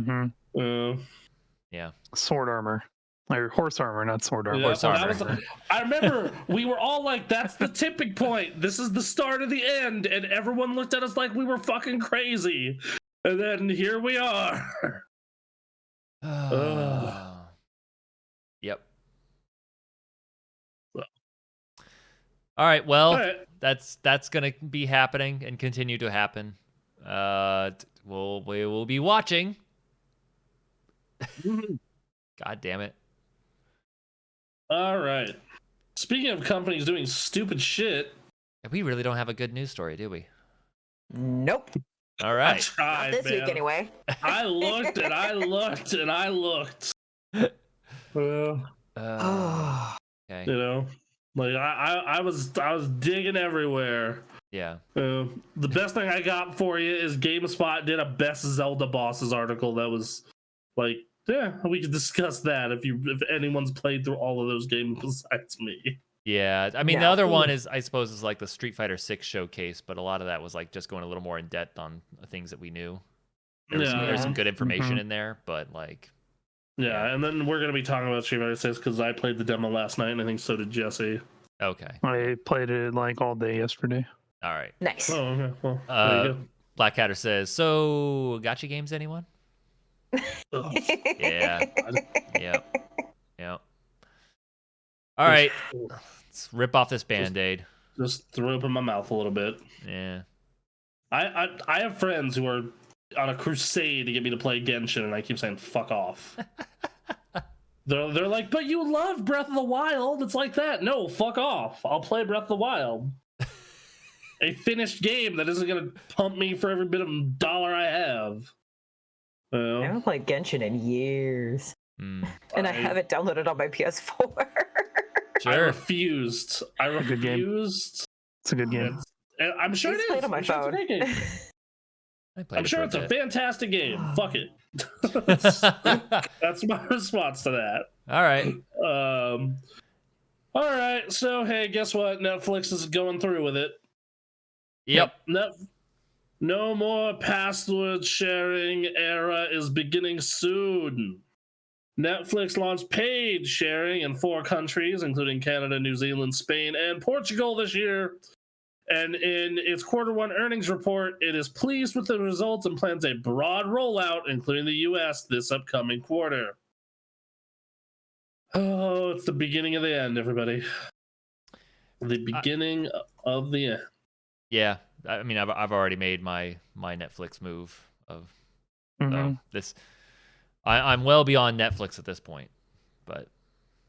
Yeah. Sword armor. Or horse armor, not sword armor. Yeah, horse armor. I remember we were all like, that's the tipping point. This is the start of the end. And everyone looked at us like we were fucking crazy. And then here we are. Yep. All right. Well, that's going to be happening and continue to happen. We will be watching. God damn it. All right. Speaking of companies doing stupid shit, we really don't have a good news story, do we? Nope. All right. I tried, not this week anyway. I looked and I looked and I looked. Okay. You know, like I was digging everywhere. Yeah. The best thing I got for you is GameSpot did a best Zelda bosses article that was like, yeah, we could discuss that if anyone's played through all of those games besides me. Yeah, I mean, the other one is, I suppose, is like the Street Fighter 6 showcase, but a lot of that was like just going a little more in depth on things that we knew. There's some good information in there, but like. Yeah, and then we're gonna be talking about Street Fighter 6 because I played the demo last night, and I think so did Jesse. Okay. I played it like all day yesterday. All right. Nice. Oh, okay. Well, there you go. Blackcatter says, so gacha games, anyone? Oh. Yeah. Yeah. Yeah. All right. Let's rip off this Band-Aid. Just throw up in my mouth a little bit. Yeah. I have friends who are on a crusade to get me to play Genshin, and I keep saying fuck off. They're like, but you love Breath of the Wild. It's like that. No, fuck off. I'll play Breath of the Wild. A finished game that isn't gonna pump me for every bit of dollar I have. I haven't played Genshin in years. Mm. And I have it downloaded on my PS4. Sure. I refused. It's a good game. I'm sure it is. Played on my phone. I'm sure it's a fantastic game. Fuck it. That's my response to that. All right. All right. So hey, guess what? Netflix is going through with it. Yep. No more password sharing era is beginning soon. Netflix launched paid sharing in 4 countries, including Canada, New Zealand, Spain, and Portugal this year. And in its Q1 earnings report, it is pleased with the results and plans a broad rollout, including the US, this upcoming quarter. Oh, it's the beginning of the end, everybody. The beginning of the end. Yeah. I mean, I've already made my Netflix move of this. I'm well beyond Netflix at this point, but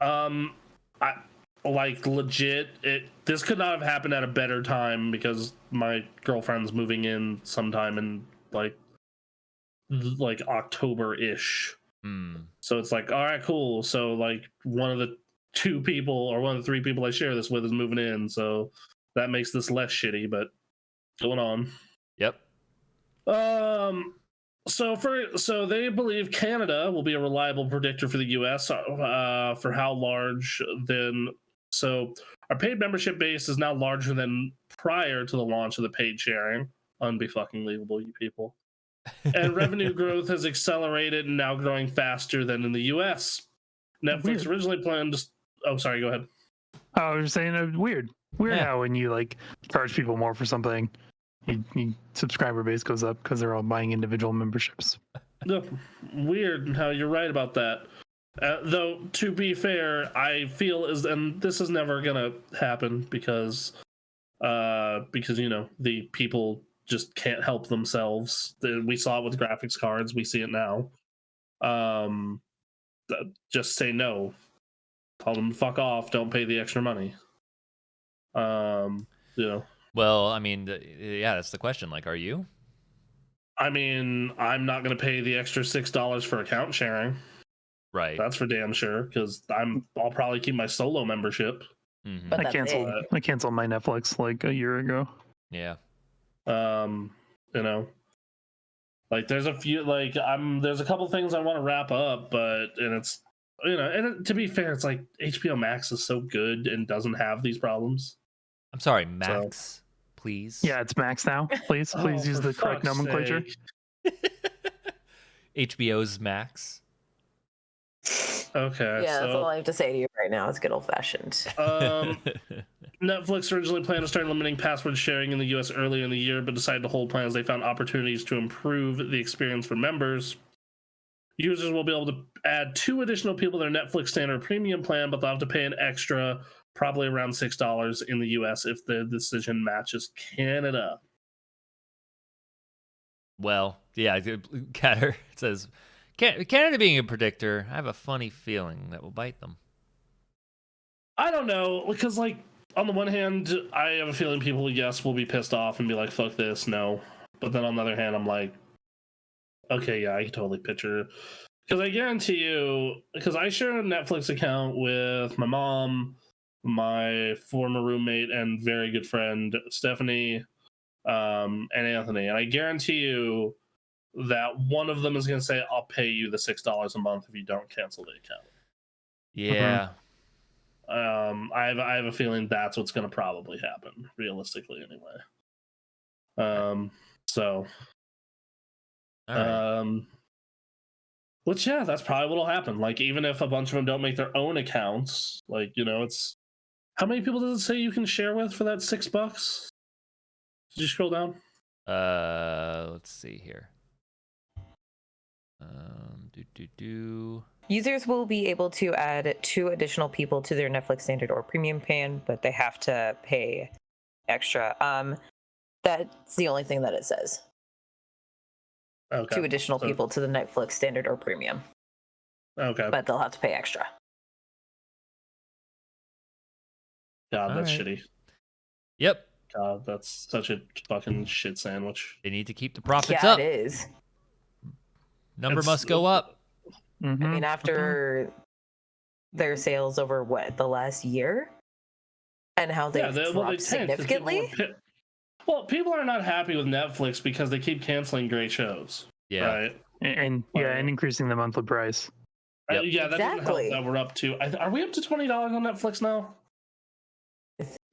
I like legit. This could not have happened at a better time because my girlfriend's moving in sometime in like October-ish. So it's like, all right, cool. So like one of the 2 people or one of the 3 people I share this with is moving in, so that makes this less shitty. But going on. Yep. So they believe Canada will be a reliable predictor for the US for how large then. So our paid membership base is now larger than prior to the launch of the paid sharing. Unbe-fucking-believable, you people. And revenue growth has accelerated and now growing faster than in the US. Netflix originally planned to... Oh, sorry, go ahead. I was just saying, weird how when you like charge people more for something, your subscriber base goes up because they're all buying individual memberships. No, weird how you're right about that. Though, to be fair, I feel and this is never gonna happen because you know, the people just can't help themselves. We saw it with graphics cards. We see it now. Just say no. Tell them to fuck off. Don't pay the extra money. You know. Well, I mean, yeah, that's the question. Like, are you? I mean, I'm not going to pay the extra $6 for account sharing. Right. That's for damn sure, because I'll probably keep my solo membership. Mm-hmm. But I canceled my Netflix like a year ago. Yeah. You know, like there's a few, like there's a couple things I want to wrap up, and it's, you know, and to be fair, it's like HBO Max is so good and doesn't have these problems. I'm sorry, Max, please. Yeah, it's Max now. Please use the correct nomenclature. HBO's Max. Okay. Yeah, that's all I have to say to you right now. It's good old fashioned. Netflix originally planned to start limiting password sharing in the US earlier in the year, but decided to hold plans. They found opportunities to improve the experience for members. Users will be able to add 2 additional people to their Netflix standard premium plan, but they'll have to pay an extra, probably around $6 in the US if the decision matches Canada. Well, yeah, Catter says, Canada being a predictor, I have a funny feeling that will bite them. I don't know, because, like, on the one hand, I have a feeling people, yes, will be pissed off and be like, fuck this, no. But then on the other hand, I'm like, okay, yeah, I can totally picture. Because I guarantee you, because I share a Netflix account with my mom, my former roommate, and very good friend, Stephanie, and Anthony. And I guarantee you that one of them is going to say, I'll pay you the $6 a month if you don't cancel the account. Yeah. I have a feeling that's what's going to probably happen, realistically, anyway. So, Right. which, yeah, that's probably what'll happen. Like, even if a bunch of them don't make their own accounts, like, you know, it's how many people does it say you can share with for that $6? Did you scroll down? Let's see here. Users will be able to add 2 additional people to their Netflix standard or premium plan, but they have to pay extra. That's the only thing that it says. Okay. 2 additional people to the Netflix standard or premium. Okay. But they'll have to pay extra. God, that's shitty. Yep. God, that's such a fucking shit sandwich. They need to keep the profits up. Yeah, it is. Number must go up. I mean, after their sales over the last year, and how they've dropped significantly. People are not happy with Netflix because they keep canceling great shows. Yeah. Right. And increasing the monthly price. Yep. Yeah, that doesn't help that we're up to. Are we up to $20 on Netflix now?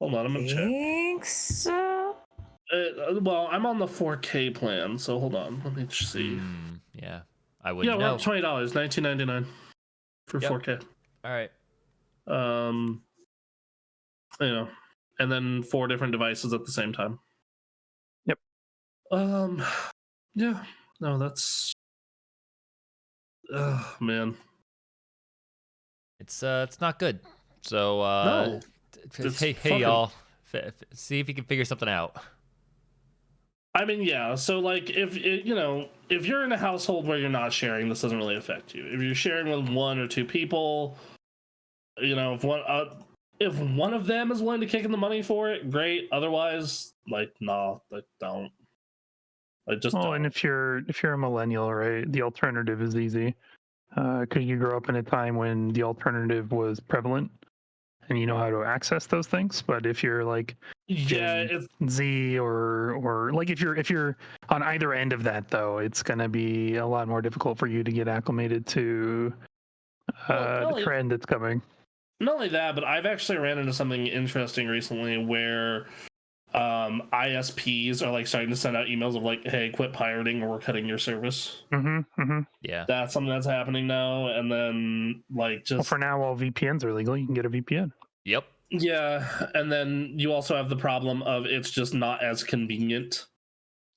Hold on, I'm gonna check. I think so. Well, I'm on the 4K plan, so hold on. Let me see. Yeah, I wouldn't know. We're up $20, $19.99 for 4K. All right. And then 4 different devices at the same time. Yep. Yeah. No, that's. Oh man. It's not good. So no. Hey y'all, see if you can figure something out. I mean, yeah. So like, if you're in a household where you're not sharing, this doesn't really affect you. If you're sharing with 1 or 2 people, if one of them is willing to kick in the money for it, great. Otherwise, like, nah, like, don't. Like, just. Don't. And if you're a millennial, right, the alternative is easy. Because you grew up in a time when the alternative was prevalent, and you know how to access those things. But if you're like Gen Z or like if you're on either end of that, though, it's gonna be a lot more difficult for you to get acclimated to the trend that's coming. Not only that, but I've actually ran into something interesting recently where ISPs are like starting to send out emails of like, hey, quit pirating or we're cutting your service. Yeah, that's something that's happening now. And then like just for now, while VPNs are legal, you can get a VPN. Yep. Yeah, and then you also have the problem of it's just not as convenient.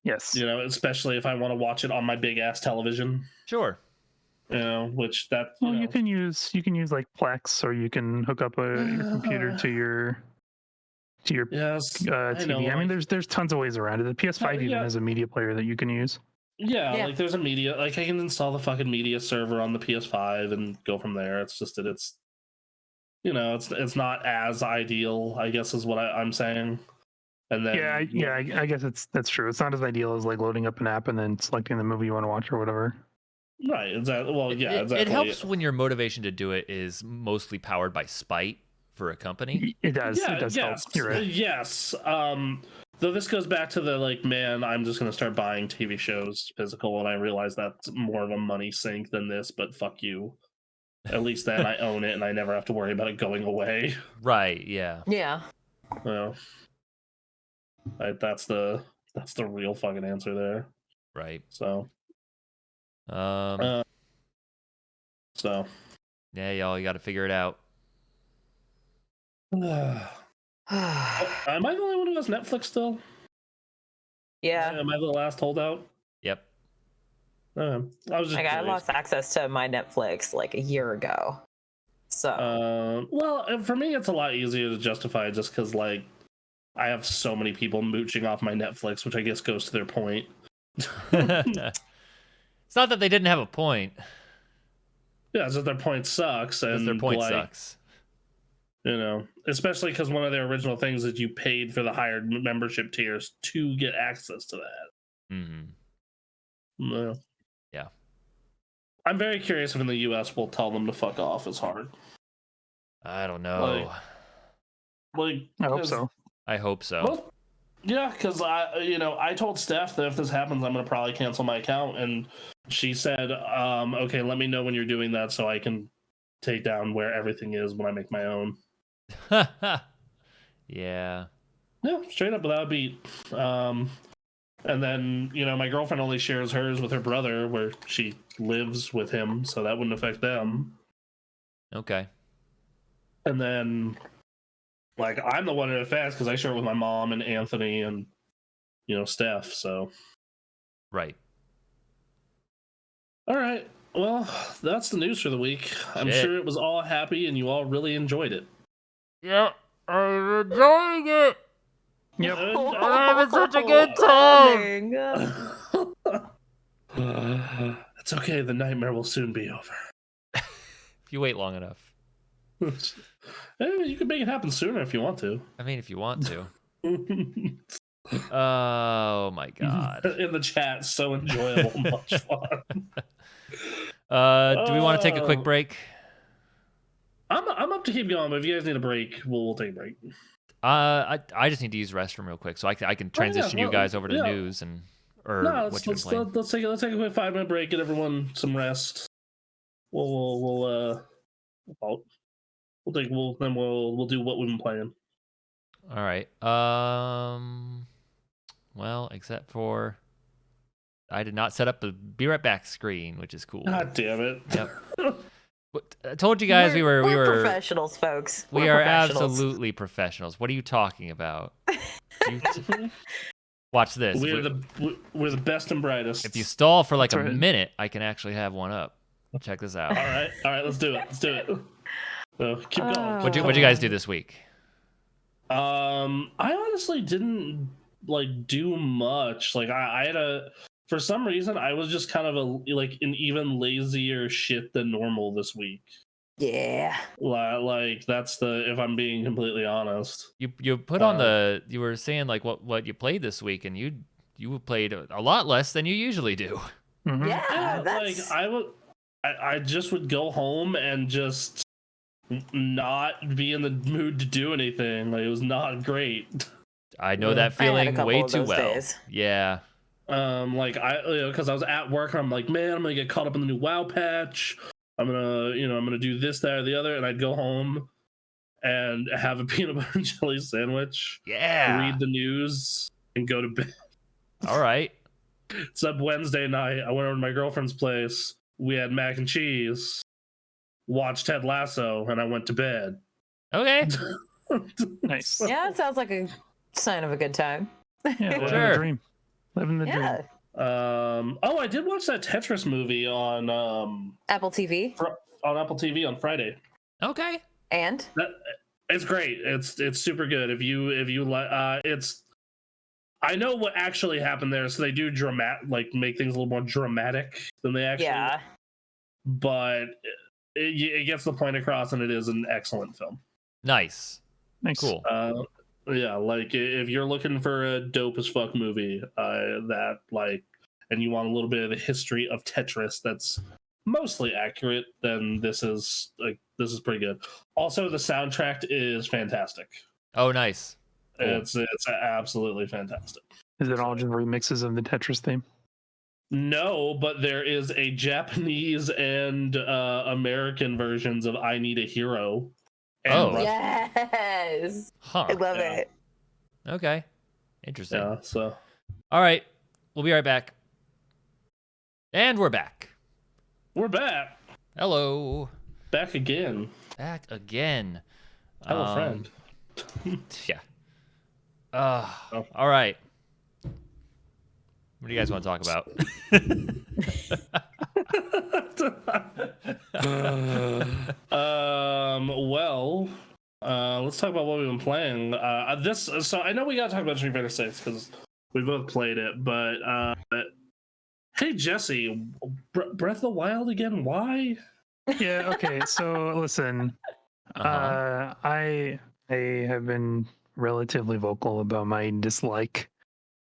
Yes. Especially if I want to watch it on my big ass television. Sure. Which that. You can use like Plex, or you can hook up your computer to your TV. I mean, there's tons of ways around it. The PS5 even has a media player that you can use. Yeah, like there's a media, like I can install the fucking media server on the PS5 and go from there. It's just that it's not as ideal, I guess, is what I'm saying. And then I guess that's true. It's not as ideal as like loading up an app and then selecting the movie you want to watch or whatever. Right. Exactly. Well, exactly. It helps when your motivation to do it is mostly powered by spite for a company. It does. It does help. You're right. Yes. Though this goes back to the like, man, I'm just gonna start buying TV shows physical, and I realize that's more of a money sink than this. But fuck you. At least then I own it, and I never have to worry about it going away. Right. Yeah. Yeah. Well, that's the real fucking answer there. Right. So. So. Yeah, y'all, you got to figure it out. Am I the only one who has Netflix still? Yeah. Am I the last holdout? Yep. I was just I lost access to my Netflix like a year ago. So. Well, for me, it's a lot easier to justify just because like I have so many people mooching off my Netflix, which I guess goes to their point. It's not that they didn't have a point. Yeah, it's that their point sucks, and their point sucks. Especially because one of their original things is you paid for the higher membership tiers to get access to that. Mm-hmm. Yeah. I'm very curious if in the US we'll tell them to fuck off as hard. I don't know. I hope so. I hope so. Well, yeah, because I told Steph that if this happens, I'm gonna probably cancel my account, and she said, "Okay, let me know when you're doing that so I can take down where everything is when I make my own." Yeah. Yeah, straight up without a beat. And then my girlfriend only shares hers with her brother, where she lives with him, so that wouldn't affect them. Okay. And then, like, I'm the one it affects because I share it with my mom and Anthony and Steph. So. Right. All right. Well, that's the news for the week. I'm sure it was all happy and you all really enjoyed it. Yeah, I'm enjoying it. Yep. I'm having such a good time. It's okay. The nightmare will soon be over. If you wait long enough. You can make it happen sooner if you want to. I mean, if you want to. Oh my god. In the chat, so enjoyable, much fun. Do we want to take a quick break? I'm up to keep going, but if you guys need a break, we'll take a break. I just need to use the restroom real quick, so I can transition you guys over to news let's take a quick 5-minute break, get everyone some rest. We'll do what we've been playing. All right. Well, except for I did not set up the be right back screen, which is cool. God damn it. Yep. But I told you guys we were professionals, folks. We are absolutely professionals. What are you talking about? Watch this. We're the best and brightest. If you stall for like a minute, I can actually have one up. Check this out. All right, let's do it. So keep going. What'd you guys do this week? I honestly didn't do much. I had for some reason I was just kind of an even lazier shit than normal this week. Yeah. That's if I'm being completely honest. You put on you were saying what you played this week, and you played a lot less than you usually do. Mm-hmm. Yeah, I just would go home and just not be in the mood to do anything. It was not great. I know that feeling way too well. Days. Yeah. Because I was at work and I'm like, man, I'm gonna get caught up in the new WoW patch. I'm gonna do this, that, or the other, and I'd go home and have a peanut butter and jelly sandwich. Yeah. Read the news and go to bed. All right. Except Wednesday night, I went over to my girlfriend's place. We had mac and cheese, watched Ted Lasso, and I went to bed. Okay. Nice. Yeah, it sounds like a sign of a good time. Yeah, living the dream. Living the dream. I did watch that Tetris movie on Apple TV. On Apple TV on Friday. Okay. And it's great. It's super good. If you like, I know what actually happened there, so they do make things a little more dramatic than they actually. Yeah. But it gets the point across, and it is an excellent film. Nice. Cool. Yeah, if you're looking for a dope as fuck movie, and you want a little bit of the history of Tetris that's mostly accurate, then this is pretty good. Also, the soundtrack is fantastic. Oh, nice. Cool. It's absolutely fantastic. Is it all just remixes of the Tetris theme? No, but there is a Japanese and American versions of "I Need a Hero." Yes. Huh. I love it. Okay. Interesting. Yeah. So. All right, we'll be right back. And we're back. We're back. Hello. Back again. Back again. Hello, friend. Yeah. All right. What do you guys want to talk about? Let's talk about what we've been playing. So I know we gotta talk about Street Fighter 6 because we both played it, but hey Jesse, Breath of the Wild again? Why? Yeah. Okay. So listen, I have been relatively vocal about my dislike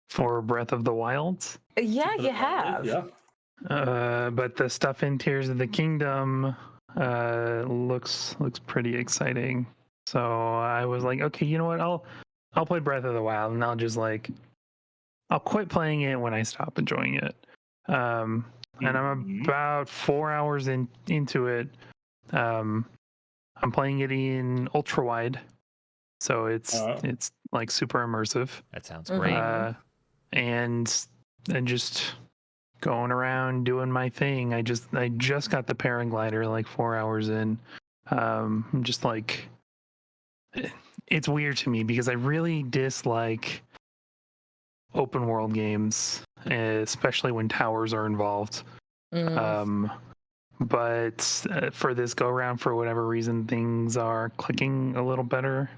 for Breath of the Wild. Yeah, you have. Yeah. But the stuff in Tears of the Kingdom looks pretty exciting. So I was like, okay, you know what? I'll play Breath of the Wild, and I'll quit playing it when I stop enjoying it. And I'm about 4 hours into it. I'm playing it in ultra wide, so it's like super immersive. That sounds great. And just going around doing my thing. I just got the paraglider like 4 hours in. I'm just like, it's weird to me because I really dislike open world games, especially when towers are involved. but for this go around, for whatever reason, things are clicking a little better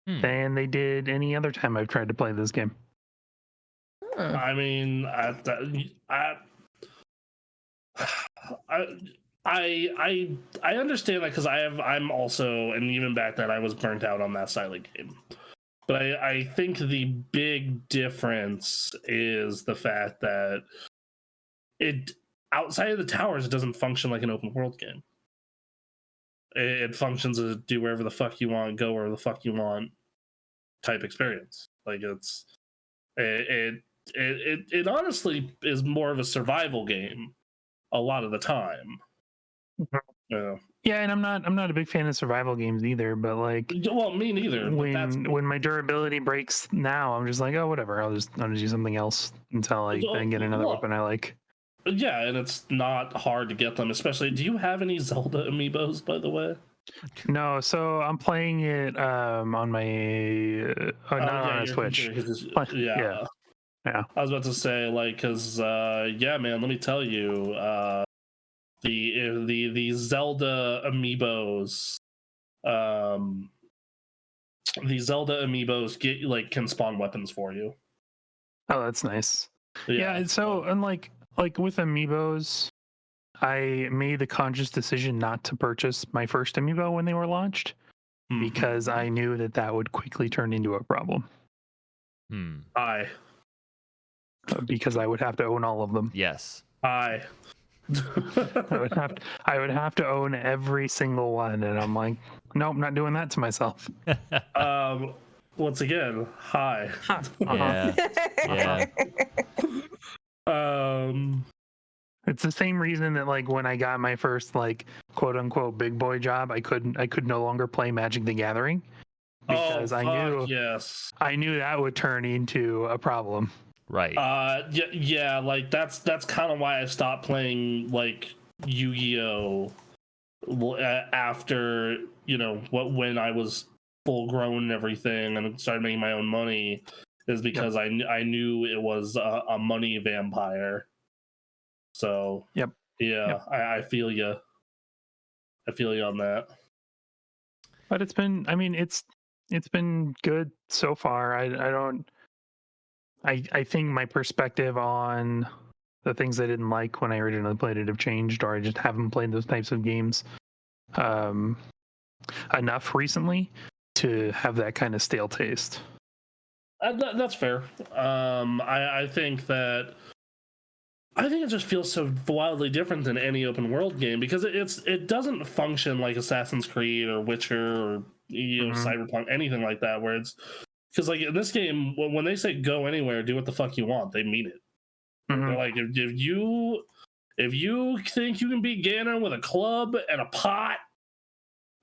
than they did any other time I've tried to play this game. I mean, I understand that because I'm also, and even back then I was burnt out on that style of game. But I think the big difference is the fact that it, outside of the towers, it doesn't function like an open world game. It functions as a do wherever the fuck you want, go wherever the fuck you want type experience. Like it honestly is more of a survival game a lot of the time. Yeah, and I'm not a big fan of survival games either, but like, well, me neither. When my durability breaks now, I'm just like, oh, whatever. I'll just do something else until I get another weapon I like. Yeah, and it's not hard to get them. Especially, do you have any Zelda amiibos, by the way? No, so I'm playing it on my not on a Switch. Yeah. I was about to say, like, because yeah, man, let me tell you, the Zelda amiibos, can spawn weapons for you. Oh, that's nice. Yeah, and so unlike with amiibos, I made the conscious decision not to purchase my first amiibo when they were launched because I knew that would quickly turn into a problem. Because I would have to own all of them. Yes. I would have to own every single one, and I'm like, nope, not doing that to myself. Once again, hi. Yeah. It's the same reason that like when I got my first like quote unquote big boy job, I could no longer play Magic the Gathering because I knew that would turn into a problem. Right. Yeah, like that's kind of why I stopped playing like Yu-Gi-Oh after, when I was full grown and everything and started making my own money, is because I knew it was a money vampire. So I feel you. I feel you on that. But it's been good so far. I think my perspective on the things I didn't like when I originally played it have changed, or I just haven't played those types of games enough recently to have that kind of stale taste. That's fair. I think it just feels so wildly different than any open world game because it doesn't function like Assassin's Creed or Witcher or Cyberpunk, anything like that, where it's because like in this game, when they say go anywhere, do what the fuck you want, they mean it. They're like, if you think you can beat Ganon with a club and a pot,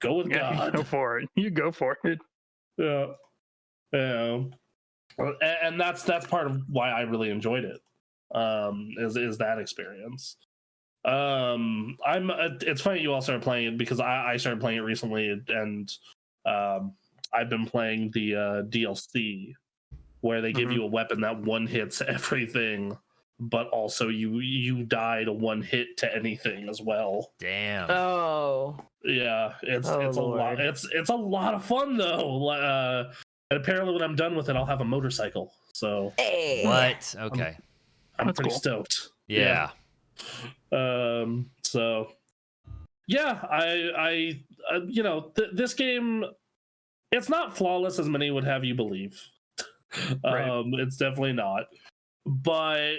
go with God. Go for it. You go for it. Yeah. And that's part of why I really enjoyed it. Is that experience. It's funny you all started playing it because I started playing it recently, and I've been playing the DLC where they give you a weapon that one hits everything, but also you die to one hit to anything as well. Damn. Oh. Yeah, it's a lot. It's a lot of fun though. And apparently when I'm done with it, I'll have a motorcycle. So what? Okay. I'm pretty stoked. Yeah. So yeah, I this game, it's not flawless as many would have you believe. Right. It's definitely not. But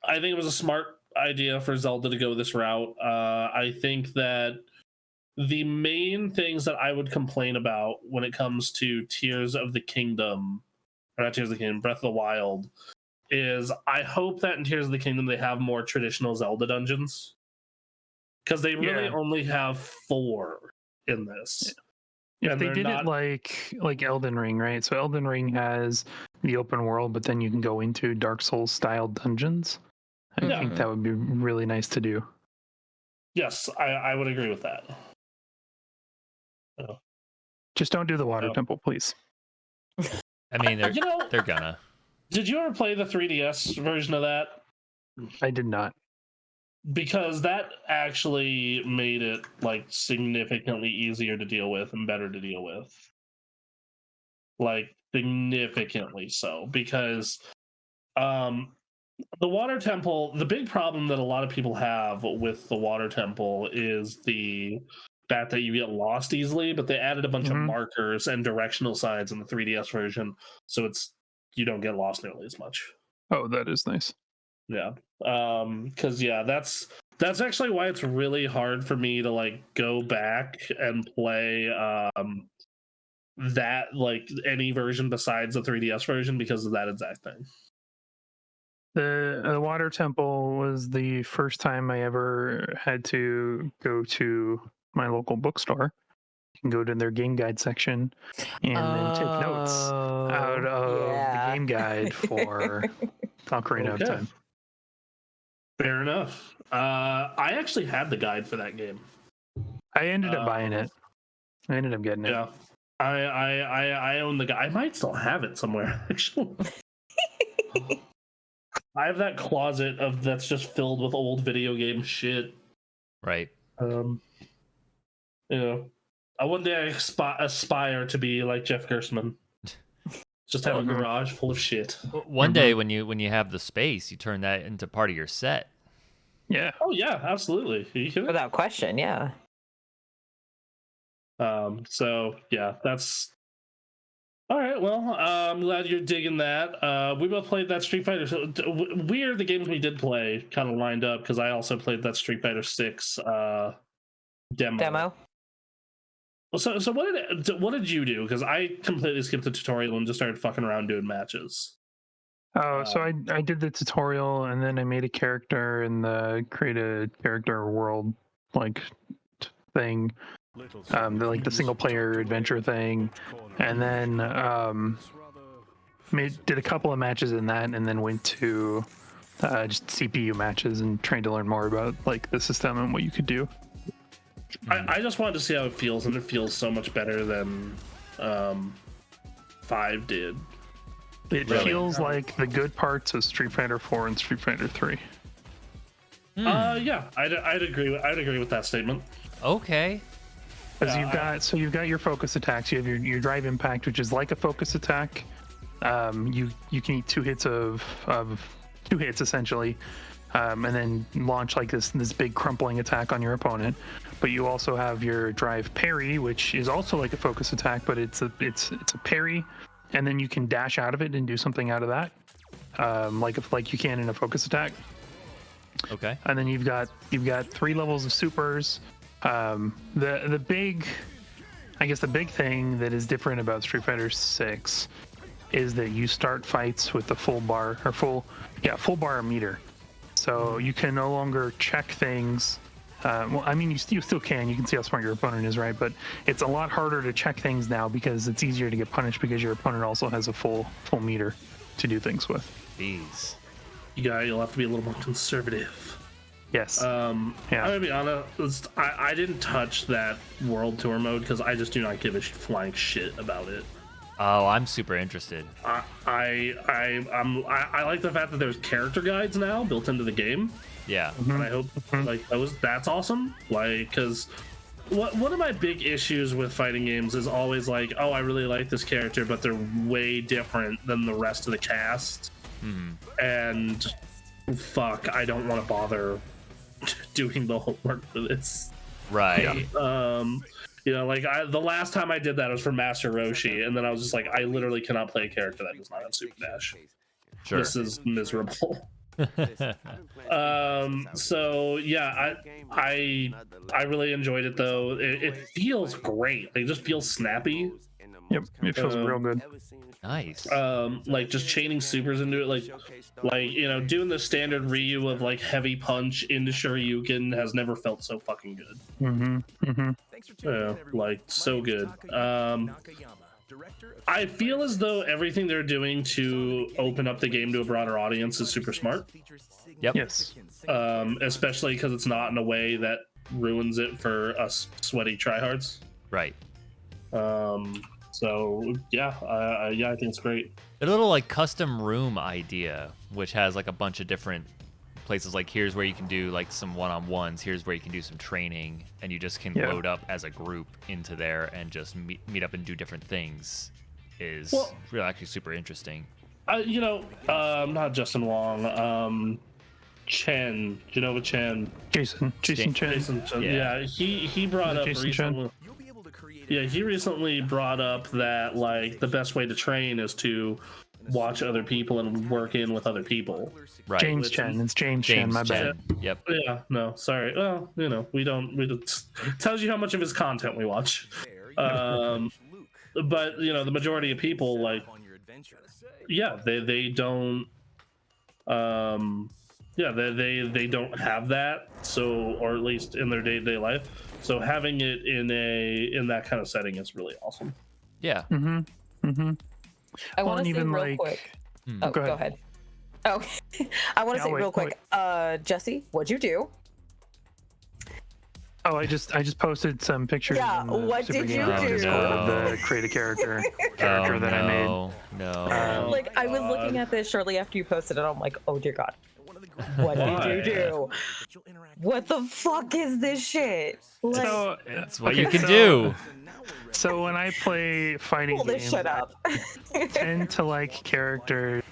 I think it was a smart idea for Zelda to go this route. I think that the main things that I would complain about when it comes to Tears of the Kingdom, or not Tears of the Kingdom, Breath of the Wild, is I hope that in Tears of the Kingdom they have more traditional Zelda dungeons. Because they really only have 4 in this. If they did it like Elden Ring, right? So Elden Ring has the open world, but then you can go into Dark Souls style dungeons. I think that would be really nice to do. Yes, I would agree with that. Just don't do the water temple, please. I mean, they're gonna. Did you ever play the 3DS version of that? I did not. because that actually made it like significantly easier to deal with and better to deal with. Like significantly so, because the water temple, the big problem that a lot of people have with the water temple is the fact that you get lost easily, but they added a bunch of markers and directional signs in the 3DS version, so you don't get lost nearly as much. Oh, that is nice. Yeah. Because that's actually why it's really hard for me to like go back and play that like any version besides the 3DS version because of that exact thing. The water temple was the first time I ever had to go to my local bookstore. You can go to their game guide section and then take notes out of the game guide for Ocarina of Time. Fair enough. I actually had the guide for that game. I ended up buying it. I ended up getting it. Yeah. I own the guide. I might still have it somewhere, actually. I have that closet that's just filled with old video game shit. Right. You know, one day I aspire to be like Jeff Gerstmann. Just have a garage full of shit. One day when you have the space, you turn that into part of your set. Yeah. Oh yeah, absolutely. Without question, yeah. So yeah, that's all right. Well, I'm glad you're digging that. We both played that Street Fighter. So we are the games we did play kind of lined up because I also played that Street Fighter 6 demo. So what did you do? Because I completely skipped the tutorial and just started fucking around doing matches. Oh, so I did the tutorial and then I made a character in the create a character world like thing, the single player adventure thing, and then did a couple of matches in that, and then went to just CPU matches and trying to learn more about like the system and what you could do. I just wanted to see how it feels, and it feels so much better than 5 did. It feels like the good parts of Street Fighter 4 and Street Fighter 3. Yeah, I'd agree with that statement. Okay. Because you've got your focus attacks. You have your drive impact, which is like a focus attack. You can eat two hits essentially, and then launch like this big crumpling attack on your opponent. But you also have your drive parry, which is also like a focus attack, but it's a parry, and then you can dash out of it and do something out of that, like you can in a focus attack. Okay. And then you've got 3 levels of supers. The big thing that is different about Street Fighter 6 is that you start fights with the full bar meter. So you can no longer check things. Well, I mean, you still can. You can see how smart your opponent is, right? But it's a lot harder to check things now because it's easier to get punished because your opponent also has a full meter to do things with. Jeez. You'll have to be a little more conservative. Yes. Yeah. I'm gonna be honest. I didn't touch that World Tour mode because I just do not give a flying shit about it. Oh, I'm super interested. I like the fact that there's character guides now built into the game. Yeah. And I hope that's awesome. Like, because one of my big issues with fighting games is always like, oh, I really like this character, but they're way different than the rest of the cast. And fuck, I don't want to bother doing the homework for this. Right. The last time I did that was for Master Roshi, and then I was just like, I literally cannot play a character that does not have Super Dash. Sure. This is miserable. So yeah, I really enjoyed it though. It feels great. It just feels snappy. Yep, it feels real good. Nice. Like just chaining supers into it, like doing the standard Ryu of like heavy punch into Shoryuken has never felt so fucking good. Like so good. I feel as though everything they're doing to open up the game to a broader audience is super smart. Yep. Yes. Especially because it's not in a way that ruins it for us sweaty tryhards. Right. So yeah, I think it's great. A little like custom room idea, which has like a bunch of different places like here's where you can do like some one-on-ones, here's where you can do some training, and you just can load up as a group into there and just meet up and do different things is really actually super interesting. Not Justin Wong, Chen. Do you know what Chen? Jason Chen. Jason Chen. Yeah, he brought up recently. Yeah, he recently brought up that like the best way to train is to watch other people and work in with other people. Right. James Chen. It's James Chen. My bad. Yep. Yeah. No, sorry. Well, we don't. Tells you how much of his content we watch. But the majority of people like, they don't. They don't have that. So, or at least in their day-to-day life. So having it in that kind of setting is really awesome. Yeah. I want to say real quick. Oh, go ahead. Oh, I want to say real quick. Jesse, what'd you do? Oh, I just posted some pictures. Yeah, what did you do? Of the create a character that I made. No. Like I was looking at this shortly after you posted it. I'm like, oh dear God. What did you do? What the fuck is this shit? Like, So that's what you can do. So when I play fighting pull this games, shit up. I tend to like characters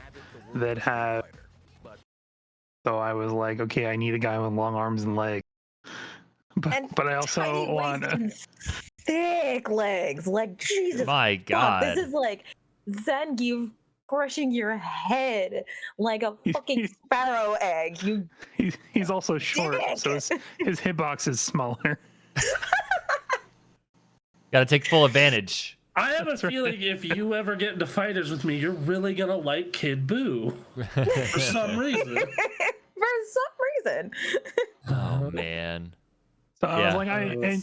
that have. So I was like, okay, I need a guy with long arms and legs. But I also want thick legs. Like Jesus. My God. Fuck, this is like Zangief crushing your head like a fucking sparrow egg. He's also short, so his hitbox is smaller. Got to take full advantage. I have a feeling if you ever get into fighters with me, you're really gonna like Kid Buu for some reason. Oh man. So I was like,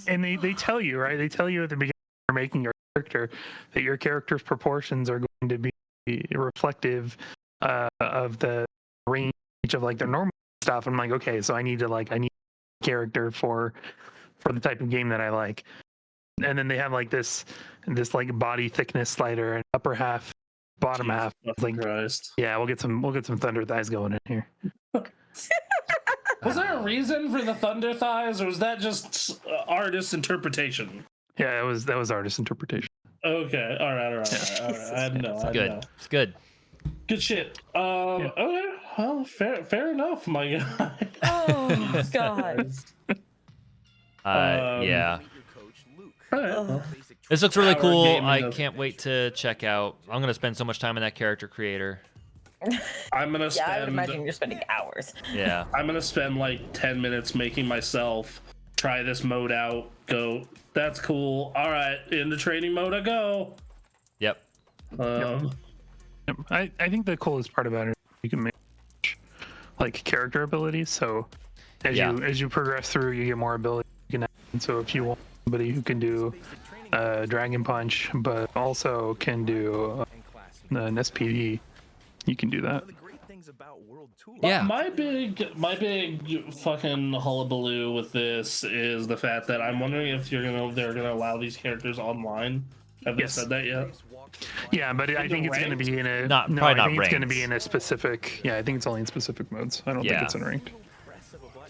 and they tell you, right? They tell you at the beginning of making your character that your character's proportions are going to be reflective of the range of like their normal stuff. I'm like, okay, so I need a character for the type of game that I like. And then they have like this like body thickness slider and upper half, bottom half. Like, Christ. Yeah, we'll get some thunder thighs going in here. Was there a reason for the thunder thighs, or was that just artist interpretation? Yeah, that was artist interpretation. Okay, all right. I know. It's good. Good shit. Okay, well, fair enough, my guy. Oh God. Yeah. Right. This looks really cool. I can't wait to check out. I'm gonna spend so much time in that character creator. I'm gonna spend. Yeah, I would imagine you're spending hours. Yeah. I'm gonna spend like 10 minutes making myself try this mode out. Go. That's cool. All right, into training mode I go. Yep. I think the coolest part about it is you can make like character abilities. So as you progress through, you get more ability. And so if you want somebody who can do Dragon Punch, but also can do an SPD, you can do that. Yeah. My big fucking hullabaloo with this is the fact that I'm wondering if they're gonna allow these characters online. Have they said that yet? Yeah, but I think it's going to be in a it's going to be in a specific. Yeah, I think it's only in specific modes. I don't think it's in ranked.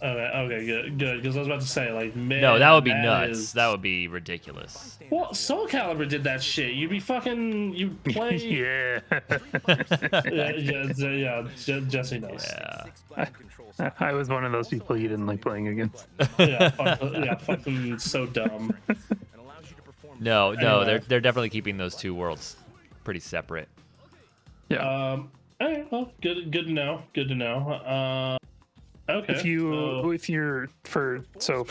Okay, good. Because I was about to say, like, man, no, that would be nuts. That would be ridiculous. Well, Soul Calibur did that shit. You play. Yeah. yeah. Jesse knows. Yeah. I was one of those people you didn't like playing against. Fucking so dumb. No, Anyway. they're definitely keeping those two worlds pretty separate. Yeah. Okay, well, good to know. Okay. For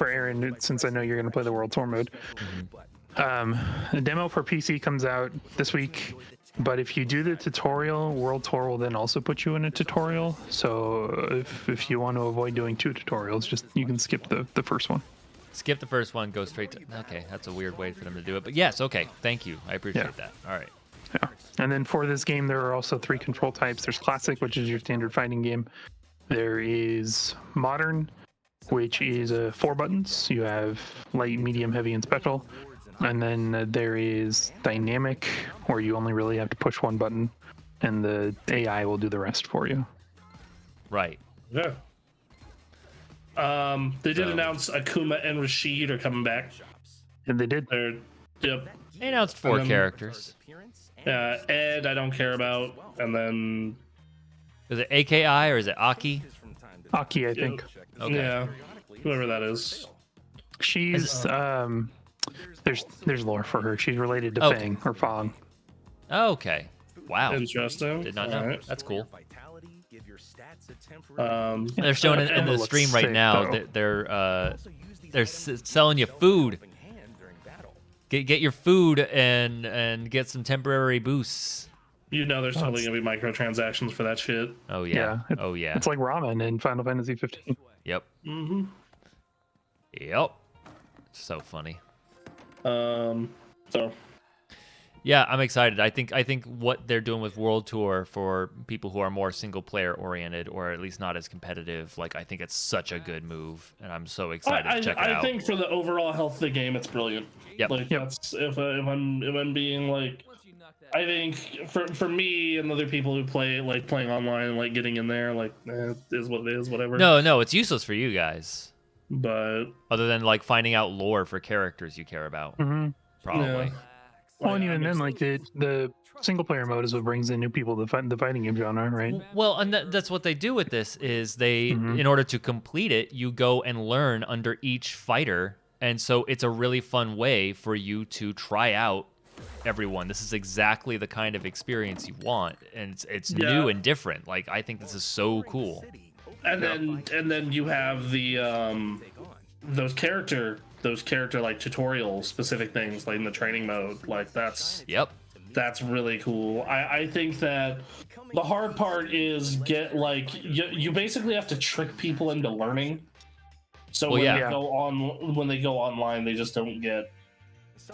Aaron, since I know you're gonna play the World Tour mode, the demo for PC comes out this week. But if you do the tutorial, World Tour will then also put you in a tutorial. So if you want to avoid doing two tutorials, you can skip the first one. Skip the first one, go straight to. Okay, that's a weird way for them to do it, but yes, okay, thank you, I appreciate that. All right. Yeah, and then for this game, there are also 3 control types. There's Classic, which is your standard fighting game. There is Modern, which is 4 buttons. You have light, medium, heavy, and special. And then there is Dynamic, where you only really have to push 1 button, and the AI will do the rest for you. Right. Yeah. They did announce Akuma and Rashid are coming back. And they did. Yep. They announced 4 characters. Ed, I don't care about. And then... Is it AKI or is it Aki? Aki, I think. Okay. Yeah. Whoever that is. She's, there's lore for her. She's related to Fang or Fong. Okay. Wow. Interesting. Did not know. Right. That's cool. Um, They're showing it in the stream right now. They're selling you food. Get your food and get some temporary boosts. You know there's totally going to be microtransactions for that shit. Oh, yeah. Oh, yeah. It's like ramen in Final Fantasy 15. Yep. Mm-hmm. Yep. So funny. So... Yeah, I'm excited. I think what they're doing with World Tour for people who are more single player oriented or at least not as competitive, like I think it's such a good move, and I'm so excited to check it out. I think for the overall health of the game, it's brilliant. Yep. Like that's if I'm being like, I think for me and other people who play like playing online, like getting in there, like it is what it is, whatever. No, it's useless for you guys. But other than like finding out lore for characters you care about, probably. Yeah. Well, and even then, like the single player mode is what brings in new people to the fighting game genre, right? Well, and that's what they do with this is they, in order to complete it, you go and learn under each fighter, and so it's a really fun way for you to try out everyone. This is exactly the kind of experience you want, and it's new and different. Like I think this is so cool. And then you have the those character like tutorial specific things like in the training mode, like that's really cool. I think that the hard part is you basically have to trick people into learning, so when they go online they just don't get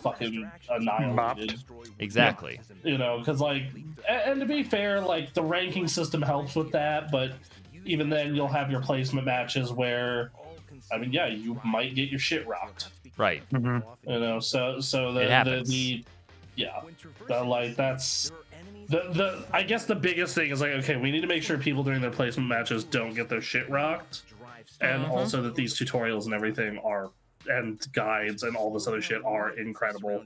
fucking annihilated. Exactly. You know, because like, and to be fair, like the ranking system helps with that, but even then you'll have your placement matches where, I mean, yeah, you might get your shit rocked. Right. You know, so the that's the I guess the biggest thing is like, okay, we need to make sure people during their placement matches don't get their shit rocked, and also that these tutorials and everything are, and guides and all this other shit are incredible.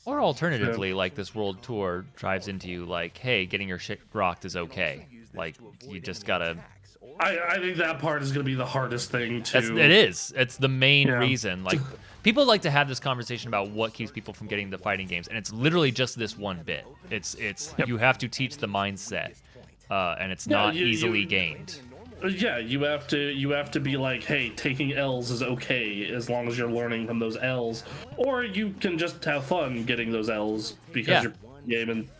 Or alternatively, like this World Tour drives into you like, hey, getting your shit rocked is okay. Like you just gotta. I think that part is going to be the hardest thing to... It is. It's the main reason. Like, people like to have this conversation about what keeps people from getting the fighting games, and it's literally just this one bit. It's you have to teach the mindset, and it's not easily gained. Yeah, you have to be like, hey, taking L's is okay as long as you're learning from those L's, or you can just have fun getting those L's because you're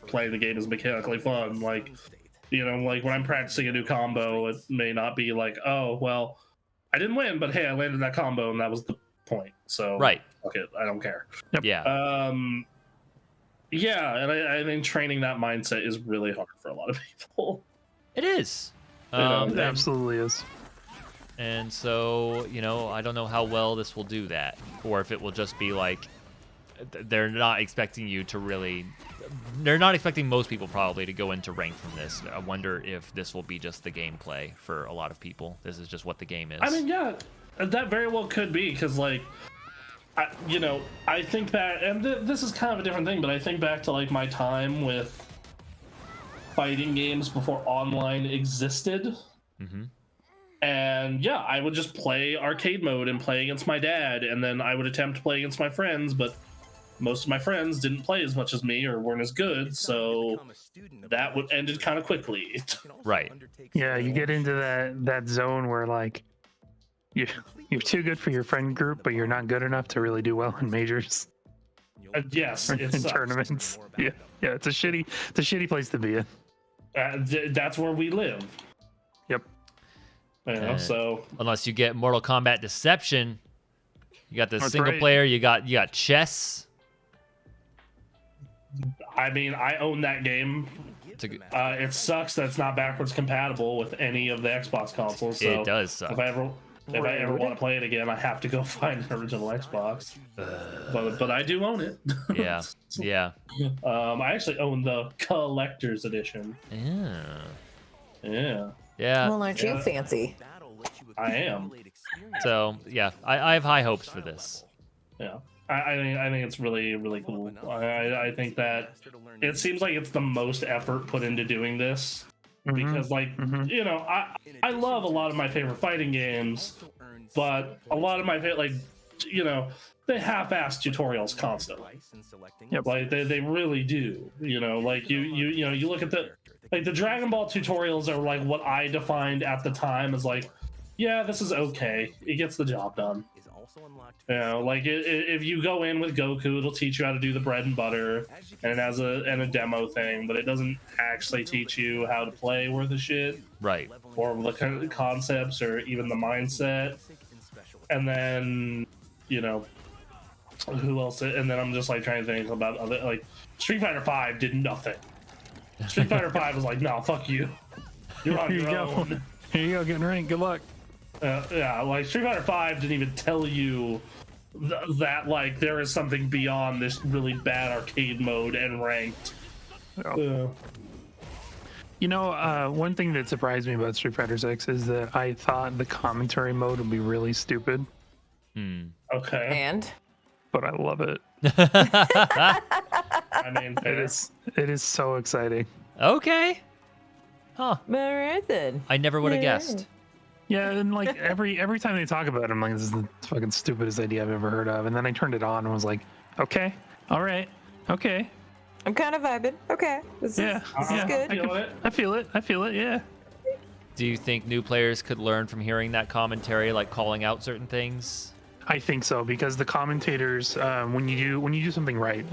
playing the game is mechanically fun. Like, you know, like when I'm practicing a new combo, it may not be like, oh, well, I didn't win, but hey, I landed that combo and that was the point. So, fuck it, I don't care. Yeah. And I think training that mindset is really hard for a lot of people. It is. It absolutely is. And so, you know, I don't know how well this will do that, or if it will just be like, they're not expecting you to really... They're not expecting most people probably to go into rank from this. I wonder if this will be just the gameplay for a lot of people. This is just what the game is. I mean, yeah, that very well could be, because, like, I think back, and this is kind of a different thing, but I think back to, like, my time with fighting games before online existed. And, yeah, I would just play arcade mode and play against my dad, and then I would attempt to play against my friends, but most of my friends didn't play as much as me or weren't as good, so that would ended kind of quickly. Right. Yeah, you get into that zone where like you're too good for your friend group, but you're not good enough to really do well in majors. Yes, in tournaments. Yeah, it's a shitty place to be in. That's where we live. Yep. You know, so unless you get Mortal Kombat Deception, you got the single player, you got chess. I mean, I own that game. It sucks that it's not backwards compatible with any of the Xbox consoles. So it does suck. If I ever want to play it again, I have to go find an original Xbox. But I do own it. Yeah. I actually own the collector's edition. Yeah. Well, aren't you fancy? I am. So yeah, I have high hopes for this. Yeah. I think it's really, really cool. I think that it seems like it's the most effort put into doing this. Because you know, I love a lot of my favorite fighting games, but a lot of my favorite, you know, they half-ass tutorials constantly. Yep. Like they really do. You know, like you know, you look at the Dragon Ball tutorials are like what I defined at the time as like, yeah, this is okay. It gets the job done. You know, like if you go in with Goku, it'll teach you how to do the bread and butter, and it has a demo thing, but it doesn't actually teach you how to play worth a shit, Right. or the concepts, or even the mindset. And then, you know, who else? And then I'm just like trying to think about other, like Street Fighter V did nothing. Street Fighter V was like, no, fuck you. You're on your own. Here you go, getting ranked. Good luck. Yeah, like Street Fighter V didn't even tell you that like there is something beyond this really bad arcade mode and ranked. You know, one thing that surprised me about Street Fighter 6 is that I thought the commentary mode would be really stupid. Okay. And? But I love it. I mean, It is so exciting. Okay. Huh. All right then. I never would have guessed. Yeah, and like every time they talk about it, I'm like, this is the fucking stupidest idea I've ever heard of. And then I turned it on and was like, okay, all right, okay. I'm kind of vibing. Okay. This is good. I feel it, yeah. Do you think new players could learn from hearing that commentary, like calling out certain things? I think so, because the commentators, when you do something right,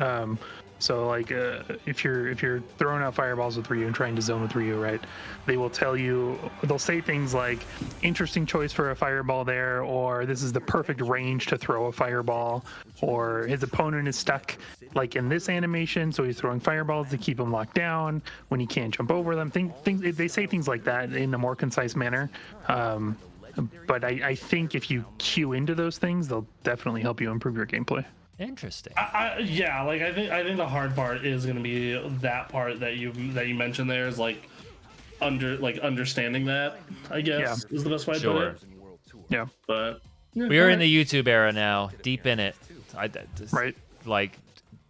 so like if you're throwing out fireballs with Ryu and trying to zone with Ryu, right, they will tell you, they'll say things like interesting choice for a fireball there, or this is the perfect range to throw a fireball, or his opponent is stuck like in this animation, so he's throwing fireballs to keep him locked down when he can't jump over them. They say things like that in a more concise manner. But I think if you cue into those things, they'll definitely help you improve your gameplay. Interesting. Yeah, like I think the hard part is going to be that part that you mentioned there is like understanding that, I guess, is the best way to put it. Yeah. But we are in the YouTube era now, deep in it. Right. Like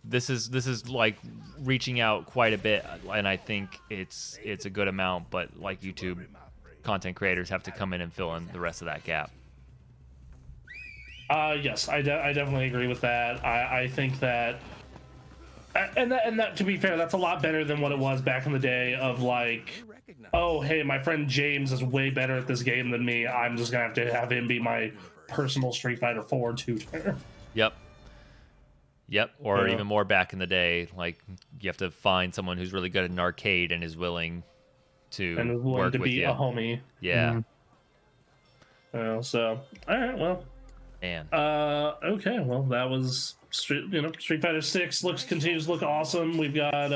this is like reaching out quite a bit, and I think it's a good amount, but like YouTube content creators have to come in and fill in the rest of that gap. Yes, I definitely agree with that. I think that, and that to be fair, that's a lot better than what it was back in the day of like, oh hey, my friend James is way better at this game than me. I'm just gonna have to have him be my personal Street Fighter 4 tutor. Yep. Or even more back in the day, like you have to find someone who's really good at an arcade and is willing to work with you. A homie. Yeah. So all right, well. Man. Okay, well that was Street Fighter 6 continues to look awesome. We've got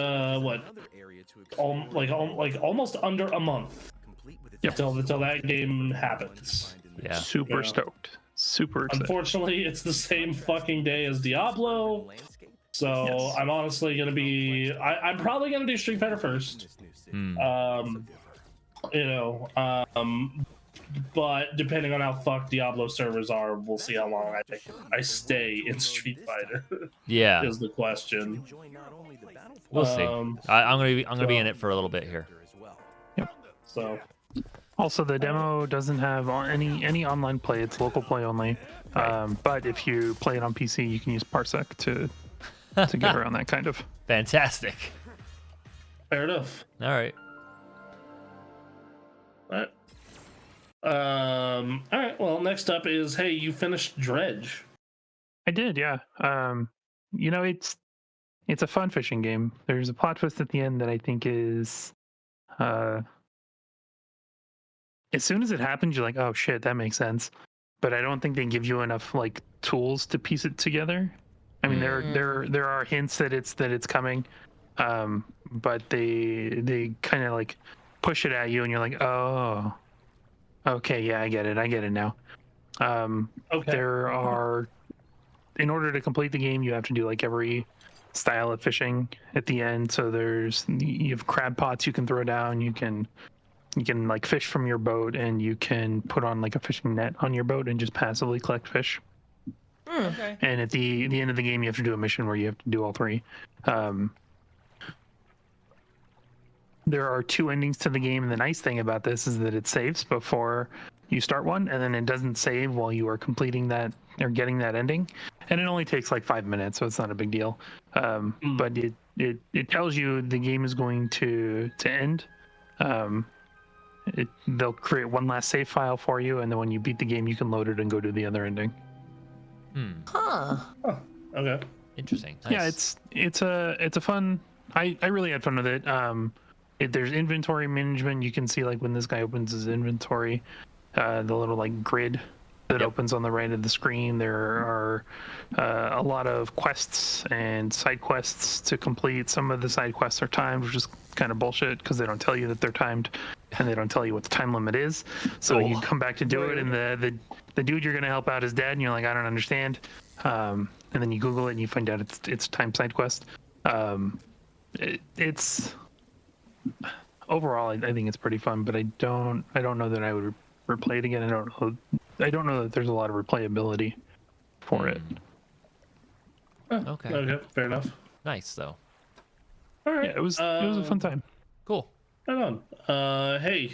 almost under a month until that game happens. Yeah. Super stoked. Super excited. Unfortunately, it's the same fucking day as Diablo. So I'm honestly gonna be I'm probably gonna do Street Fighter first. But depending on how fucked Diablo servers are, we'll see how long I stay in Street Fighter. Yeah, is the question. We'll see. I'm gonna be in it for a little bit here. Yep. So. Also, the demo doesn't have any online play. It's local play only. Right. But if you play it on PC, you can use Parsec to get around that kind of. Fantastic. Fair enough. All right. All right. Well, next up is, hey, you finished Dredge. I did, yeah. It's a fun fishing game. There's a plot twist at the end that I think is, as soon as it happens, you're like, oh shit, that makes sense. But I don't think they give you enough like tools to piece it together. I mean, there are hints that it's coming, but they kind of like push it at you, and you're like, oh. Okay, yeah, I get it now. Okay. There are, in order to complete the game, you have to do like every style of fishing at the end. So you have crab pots you can throw down. You can You can like fish from your boat, and you can put on like a fishing net on your boat and just passively collect fish. Okay. And at the end of the game, you have to do a mission where you have to do all three. There are 2 endings to the game, and the nice thing about this is that it saves before you start one, and then it doesn't save while you are completing that or getting that ending. And it only takes like 5 minutes, so it's not a big deal. But it tells you the game is going to end. They'll create one last save file for you, and then when you beat the game, you can load it and go to the other ending. Huh. Oh, okay. Interesting. Nice. Yeah, it's a fun. I really had fun with it. There's inventory management. You can see like when this guy opens his inventory, the little like grid that opens on the right of the screen. There are a lot of quests and side quests to complete. Some of the side quests are timed, which is kind of bullshit because they don't tell you that they're timed, and they don't tell you what the time limit is. So you come back to do it, and the dude you're gonna help out is dead, and you're like, I don't understand. And then you Google it and you find out it's time side quest. It's overall, I think it's pretty fun, but I don't know that I would replay it again. I don't know that there's a lot of replayability for it. Okay. Fair enough. Nice though. All right. Yeah, it was a fun time. Cool. Right on. Hey,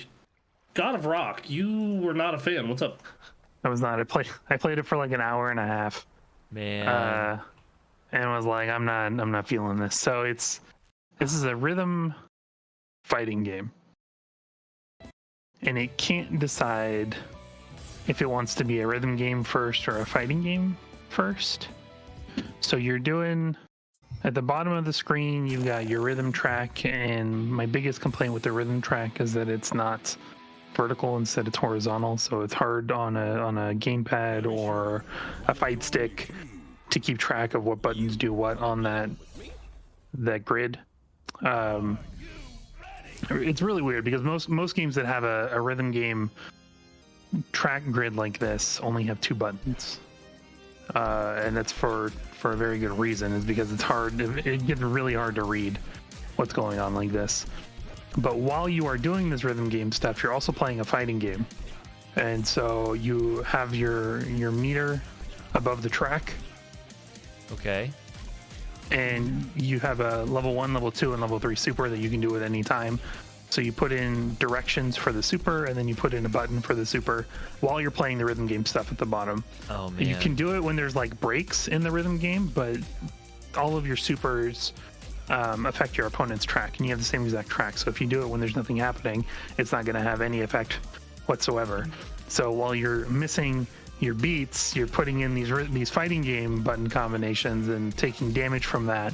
God of Rock, you were not a fan. What's up? I was not. I played it for like an hour and a half. Man. And was like, I'm not feeling this. So this is a rhythm fighting game, and it can't decide if it wants to be a rhythm game first or a fighting game first. So you're doing, at the bottom of the screen, you've got your rhythm track, and my biggest complaint with the rhythm track is that it's not vertical, instead it's horizontal, so it's hard on a gamepad or a fight stick to keep track of what buttons do what on that grid. It's really weird because most games that have a rhythm game track grid like this only have 2 buttons, and that's for a very good reason. Is because it's hard. It gets really hard to read what's going on like this. But while you are doing this rhythm game stuff, you're also playing a fighting game, and so you have your meter above the track. Okay. And you have a level 1, level 2, and level 3 super that you can do at any time. So you put in directions for the super, and then you put in a button for the super while you're playing the rhythm game stuff at the bottom. Oh man. You can do it when there's like breaks in the rhythm game, but all of your supers affect your opponent's track, and you have the same exact track. So if you do it when there's nothing happening, it's not going to have any effect whatsoever. So while you're missing your beats, you're putting in these fighting game button combinations and taking damage from that.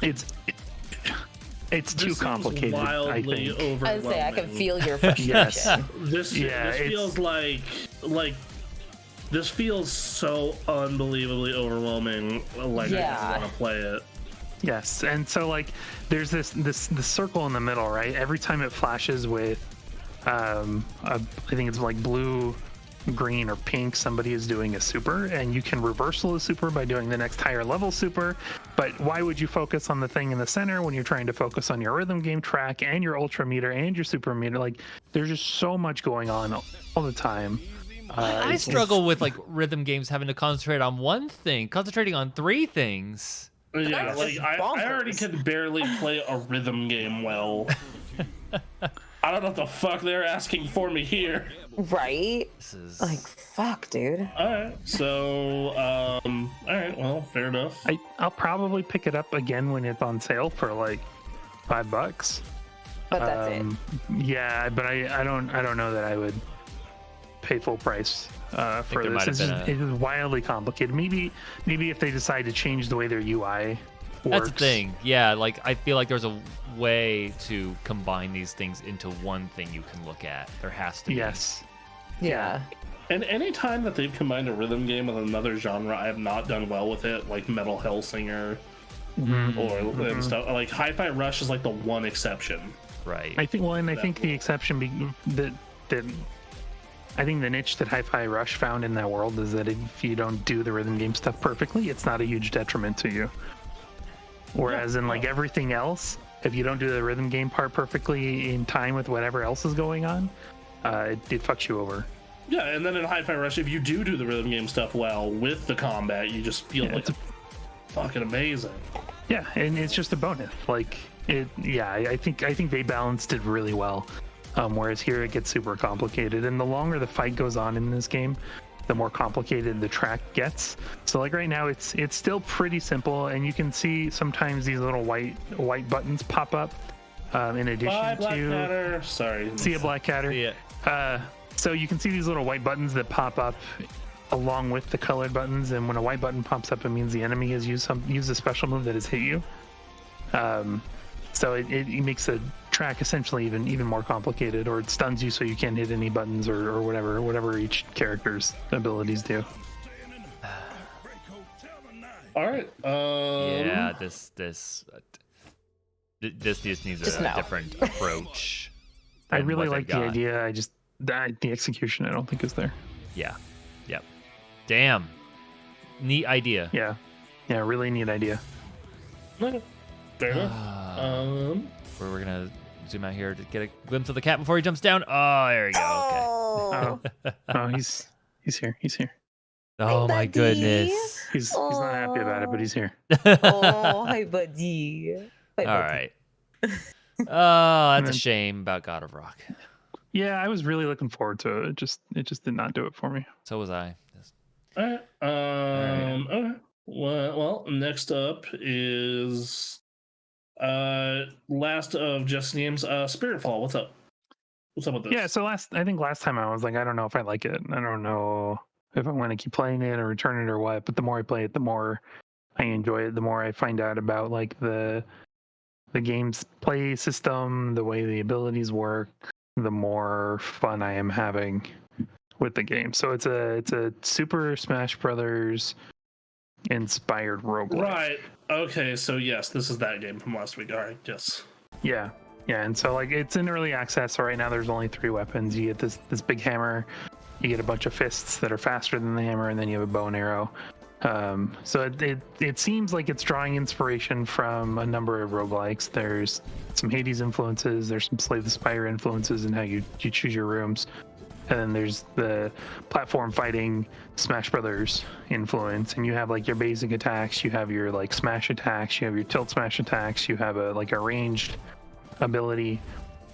It's too complicated. Wildly overwhelming. I'd say I can feel your frustration. Yes. This feels like this feels so unbelievably overwhelming. Like I just want to play it. Yes, and so like there's this circle in the middle, right? Every time it flashes with, I think it's like blue, green, or pink, somebody is doing a super, and you can reversal a super by doing the next higher level super. But why would you focus on the thing in the center when you're trying to focus on your rhythm game track and your ultra meter and your super meter? Like there's just so much going on all the time. I struggle with like rhythm games having to concentrate on one thing, concentrating on 3 things. Yeah, like I already can barely play a rhythm game well. I don't know what the fuck they're asking for me here. Right? This is like, fuck, dude. Alright, so, alright, well, fair enough. I'll probably pick it up again when it's on sale for like $5. But that's it. Yeah, but I don't know that I would pay full price for this. It is wildly complicated. Maybe if they decide to change the way their UI works. That's the thing. Yeah, like I feel like there's a way to combine these things into one thing you can look at. There has to be. Yes. Yeah. And any time that they've combined a rhythm game with another genre, I have not done well with it, like Metal Hellsinger and stuff. Like Hi-Fi Rush is like the one exception. Right. I think the exception that I think the niche that Hi-Fi Rush found in that world is that if you don't do the rhythm game stuff perfectly, it's not a huge detriment to you. Whereas in like everything else, if you don't do the rhythm game part perfectly in time with whatever else is going on, it fucks you over. Yeah, and then in Hi-Fi Rush, if you do the rhythm game stuff well with the combat, you just feel like fucking amazing. Yeah, and it's just a bonus. Like it. Yeah, I think they balanced it really well. Whereas here it gets super complicated, and the longer the fight goes on in this game, the more complicated the track gets. So like right now, it's still pretty simple, and you can see sometimes these little white buttons pop up. In addition to see a black catter. Yeah. So you can see these little white buttons that pop up along with the colored buttons, and when a white button pops up, it means the enemy has used a special move that has hit you. So it makes the track essentially even more complicated, or it stuns you so you can't hit any buttons or whatever each character's abilities do. All right. Yeah, this just needs a different approach. I really like the idea. The execution I don't think is there. Yeah. Yep. Damn. Neat idea. Yeah. Yeah, really neat idea. Okay. Fair enough. We're gonna zoom out here to get a glimpse of the cat before he jumps down. Oh, there we go. Okay. Oh, he's here. He's here. Oh my goodness. He's not happy about it, but he's here. Oh, hi, buddy. All right. Oh, that's a shame about God of Rock. Yeah, I was really looking forward to it. It just did not do it for me. So was I. All right. Okay. Well, next up is last of Just Games, Spiritfall. What's up? What's up with this? Yeah, so I think last time I was like, I don't know if I like it. I don't know if I want to keep playing it or return it or what. But the more I play it, the more I enjoy it. The more I find out about like the game's play system, the way the abilities work, the more fun I am having with the game. So it's a Super Smash Brothers inspired roguelike. Right. Okay, so yes, this is that game from last week. All right, yes. Yeah, and so like it's in early access. So right now there's only 3 weapons. You get this big hammer, you get a bunch of fists that are faster than the hammer, and then you have a bow and arrow. So it seems like it's drawing inspiration from a number of roguelikes. There's some Hades influences, there's some Slay the Spire influences in how you choose your rooms, and then there's the platform fighting Smash Brothers influence. And you have like your basic attacks, you have your like smash attacks, you have your tilt smash attacks, you have a ranged ability.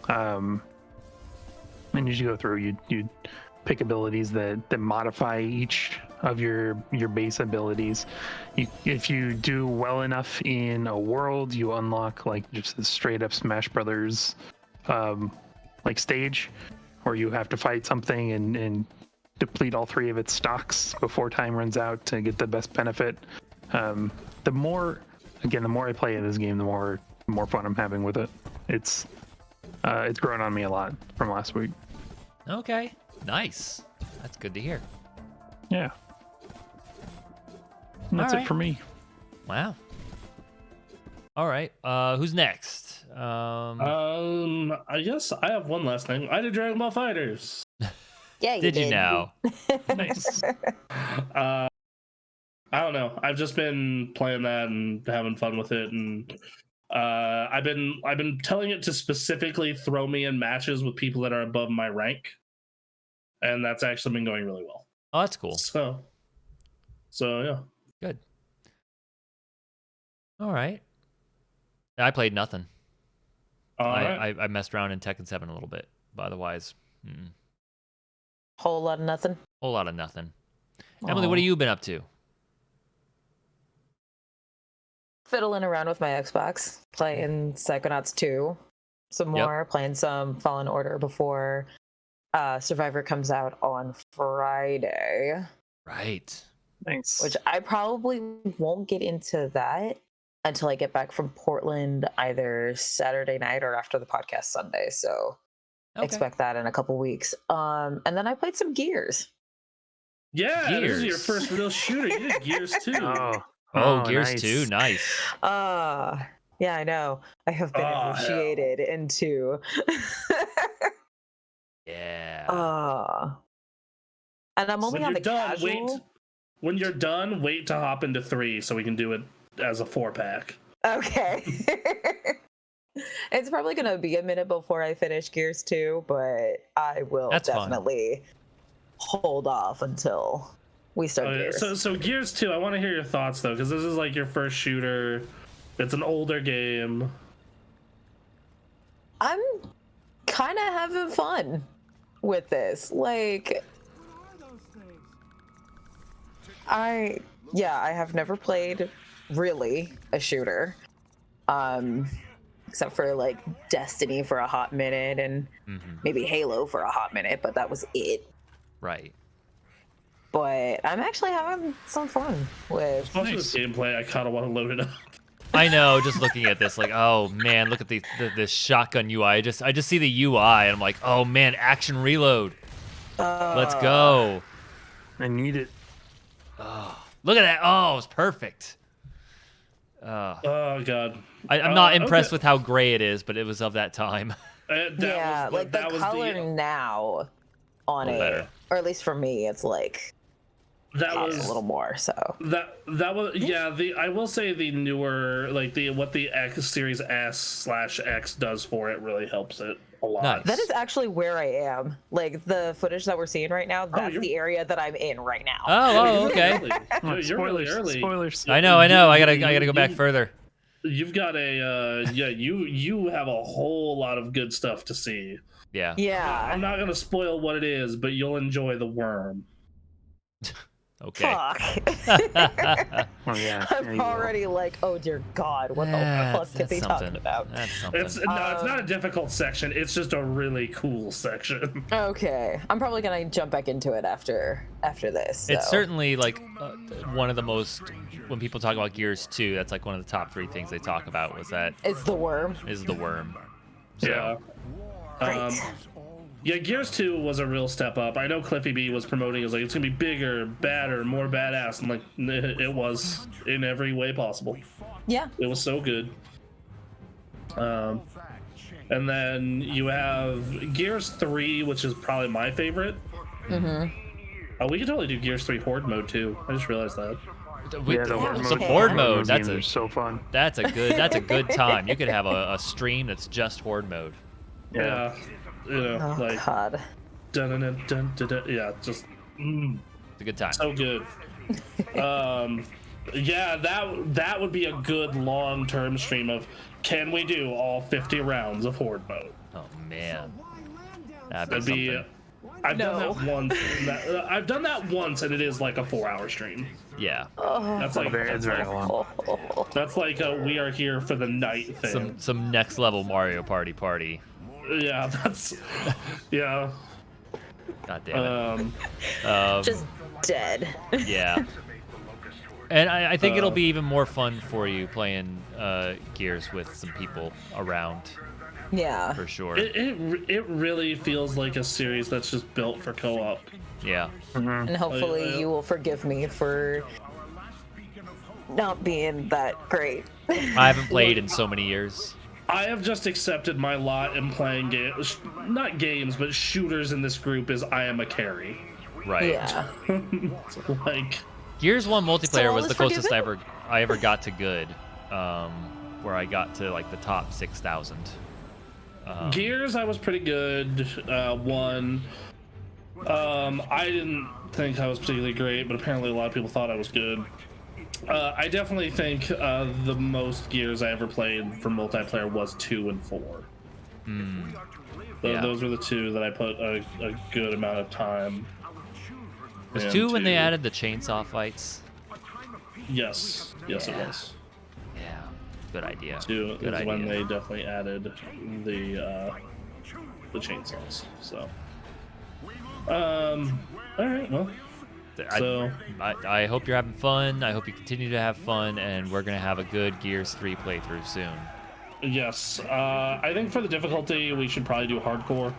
And as you go through, you pick abilities that modify each of your base abilities. If you do well enough in a world, you unlock like just a straight up Smash Brothers like stage where you have to fight something and deplete all 3 of its stocks before time runs out to get the best benefit. The more I play this game, the more fun I'm having with it. It's grown on me a lot from last week. Okay. Nice. That's good to hear. Yeah. And that's it for me. Wow. All right. Who's next? I guess I have one last thing. I did Dragon Ball Fighters. Yeah, did you now? Nice. I don't know. I've just been playing that and having fun with it, and I've been telling it to specifically throw me in matches with people that are above my rank, and that's actually been going really well. Oh, that's cool. So yeah. Good. All right. I played nothing. I messed around in Tekken 7 a little bit, but otherwise, Whole lot of nothing. Whole lot of nothing. Emily, what have you been up to? Fiddling around with my Xbox, playing Psychonauts 2 some more, playing some Fallen Order before Survivor comes out on Friday. Right. Thanks. Which I probably won't get into that until I get back from Portland either Saturday night or after the podcast Sunday. So expect that in a couple weeks. And then I played some Gears. Yeah, Gears. This is your first real shooter. You did Gears too. Oh, Gears 2, nice. Yeah, I know. I have been initiated into. Yeah. And I'm only on the casual. When you're done, wait to hop into 3 so we can do it as a 4-pack. Okay. It's probably gonna be a minute before I finish Gears 2, but I will definitely hold off until we start Gears. So Gears 2, I want to hear your thoughts though, because this is like your first shooter. It's an older game. I'm kind of having fun with this. Like, I have never played really a shooter, except for like Destiny for a hot minute and maybe Halo for a hot minute, but that was it. Right. But I'm actually having some fun with this gameplay. I kind of want to load it up. I know, just looking at this, like, oh man, look at this shotgun UI. I just see the UI, and I'm like, oh man, action reload. Let's go. I need it. Oh, look at that. Oh, it's perfect. Oh god. I'm not impressed with how gray it is, but it was of that time. The color now on it, better. Or at least for me, it's like that was a little more. So that was I will say the newer what the X Series S/X does for it really helps it a lot. Nice. That is actually where I am. Like the footage that we're seeing right now, that's the area that I'm in right now. Oh, okay. You're really early. Spoilers. I know. I gotta go back further. You've got you have a whole lot of good stuff to see. Yeah. I'm not gonna spoil what it is, but you'll enjoy the worm. Okay. Fuck. I'm already like, oh dear God, what the fuck is he talking about? That's something. It's not a difficult section. It's just a really cool section. Okay, I'm probably gonna jump back into it after this. So. It's certainly like one of the most, when people talk about Gears 2, that's like one of the top 3 things they talk about was that it's the worm. So. Yeah. Great. Yeah, Gears 2 was a real step up. I know Cliffy B was promoting it, was like, it's gonna be bigger, badder, more badass, and like it was in every way possible. Yeah. It was so good. And then you have Gears 3, which is probably my favorite. Oh, we could totally do Gears 3 Horde mode too. I just realized that. The Horde mode. That's so fun. That's a good time. You could have a stream that's just Horde mode. Yeah. You know, God. Dun, yeah, just it's a good time. So good. Yeah, that would be a good long-term stream of, can we do all 50 rounds of Horde mode? Oh man, that'd be something. I've done that once. I've done that once, and it is like a 4-hour stream. Yeah. That's like it's very long. That's like a we are here for the night thing. Some next level Mario Party. Yeah, yeah. God damn it. Just dead. Yeah. And I think it'll be even more fun for you playing Gears with some people around. Yeah. For sure. It really feels like a series that's just built for co-op. Yeah. And hopefully you will forgive me for not being that great. I haven't played in so many years. I have just accepted my lot in playing games, not games, but shooters in this group is I am a carry. Right. Yeah. Like Gears 1 multiplayer was the closest forgiven? I ever got to good, where I got to like the top 6,000. Gears, I was pretty good. One. I didn't think I was particularly great, but apparently a lot of people thought I was good. I definitely think the most Gears I ever played for multiplayer was 2 and 4. Yeah. Those were the 2 that I put a good amount of time. Was 2 when they added the chainsaw fights? Yes, it was. Yeah, good idea. 2 good is idea. when they definitely added the chainsaws. So, all right, well. So I hope you're having fun. I hope you continue to have fun, and we're gonna have a good Gears 3 playthrough soon. Yes, I think for the difficulty we should probably do hardcore.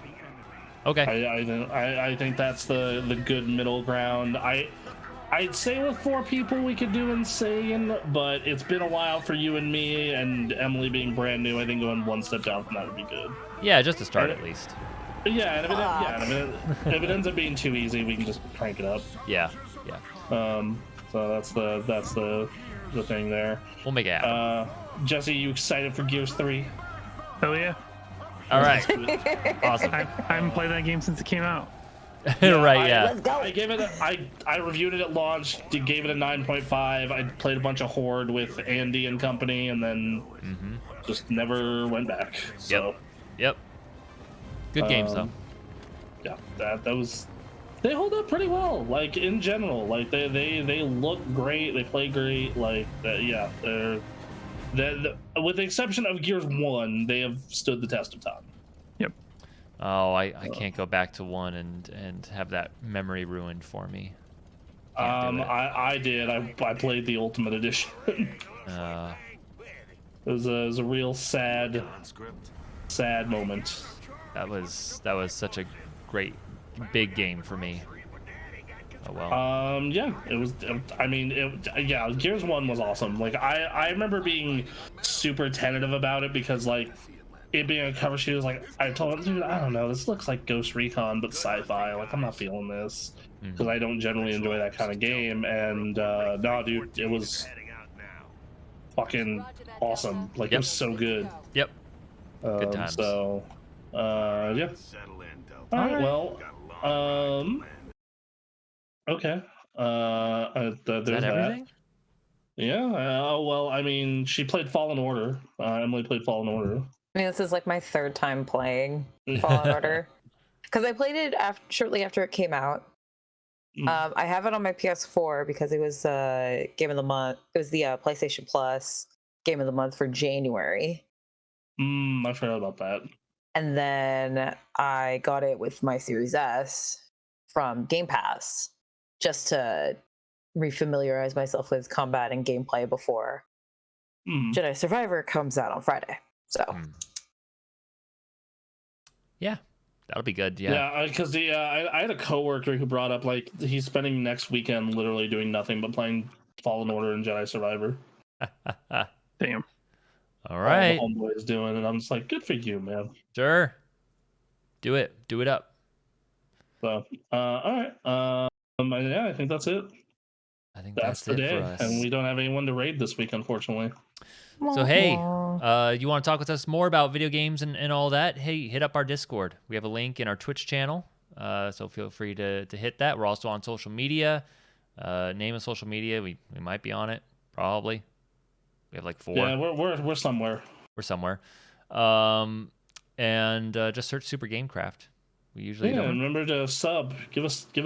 Okay. I think that's the good middle ground. I'd say with 4 people we could do insane, but it's been a while for you and me, and Emily being brand new. I think going one step down from that would be good. Yeah, just to start at least. Yeah, and if it ends up being too easy, we can just crank it up. Yeah. So that's the thing there. We'll make it happen. Jesse, you excited for Gears 3? Oh yeah. All right. Awesome. I haven't played that game since it came out. Right, yeah. Let's go. I gave it. I reviewed it at launch. Gave it a 9.5. I played a bunch of Horde with Andy and company, and then just never went back. So. Yep. Good games though. Yeah, that was. They hold up pretty well. Like in general, like they look great. They play great. Like yeah, they're with the exception of Gears 1, they have stood the test of time. Yep. Oh, I can't go back to 1 and have that memory ruined for me. I did. I played the Ultimate Edition. It was a real sad moment. That was such a great big game for me. Oh well. Yeah, it was. I mean, yeah, Gears 1 was awesome. Like I remember being super tentative about it because like it being a cover sheet was like I told him, dude, I don't know, this looks like Ghost Recon but sci-fi. Like I'm not feeling this because I don't generally enjoy that kind of game. And no, dude, it was fucking awesome. Like it was so good. Yep. Good times. So, yeah. All right. Well, okay. Is there's that everything? Yeah. Well, I mean, she played Fallen Order. Emily played Fallen Order. I mean, this is like my third time playing Fallen Order because I played it shortly after it came out. I have it on my PS4 because it was Game of the Month. It was the PlayStation Plus Game of the Month for January. I forgot about that. And then I got it with my Series S from Gamekast just to refamiliarize myself with combat and gameplay before Jedi Survivor comes out on Friday. So, yeah, that'll be good. Yeah. Yeah, because I had a coworker who brought up like he's spending next weekend literally doing nothing but playing Fallen Order and Jedi Survivor. Damn. All right. All the homeboy is doing, and I'm just like, good for you, man. Sure. Do it up. So, all right. Yeah, I think that's it. I think that's the it day, for us. and we don't have anyone to raid this week, unfortunately. So hey, you want to talk with us more about video games and all that? Hey, hit up our Discord. We have a link in our Twitch channel, so feel free to hit that. We're also on social media. Name of social media, we might be on it, probably. We have like 4. Yeah, we're somewhere. We're somewhere. And just search Super Gamecraft. We usually don't. Remember to sub. Give us a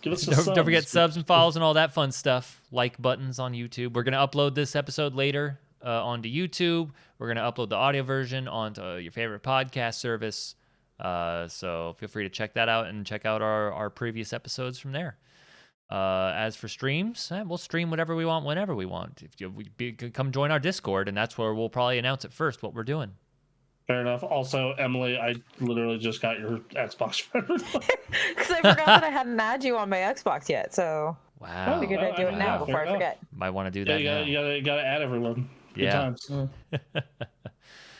Don't forget subs and follows and all that fun stuff. Like buttons on YouTube. We're gonna upload this episode later onto YouTube. We're gonna upload the audio version onto your favorite podcast service. So feel free to check that out and check out our previous episodes from there. As for streams, we'll stream whatever we want whenever we want. If you come join our Discord, and that's where we'll probably announce it first what we're doing. Fair enough. Also, Emily, I literally just got your Xbox friend request. Because I forgot that I hadn't added you on my Xbox yet, so wow. I figured I'd do it now before I forget. Might want to do that now. You gotta add everyone. Good times.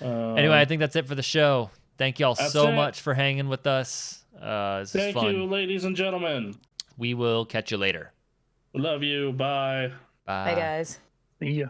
Anyway, I think that's it for the show. Thank y'all so much for hanging with us. This is fun. Thank you, ladies and gentlemen. We will catch you later. Love you. Bye. Bye. Bye, guys. See ya.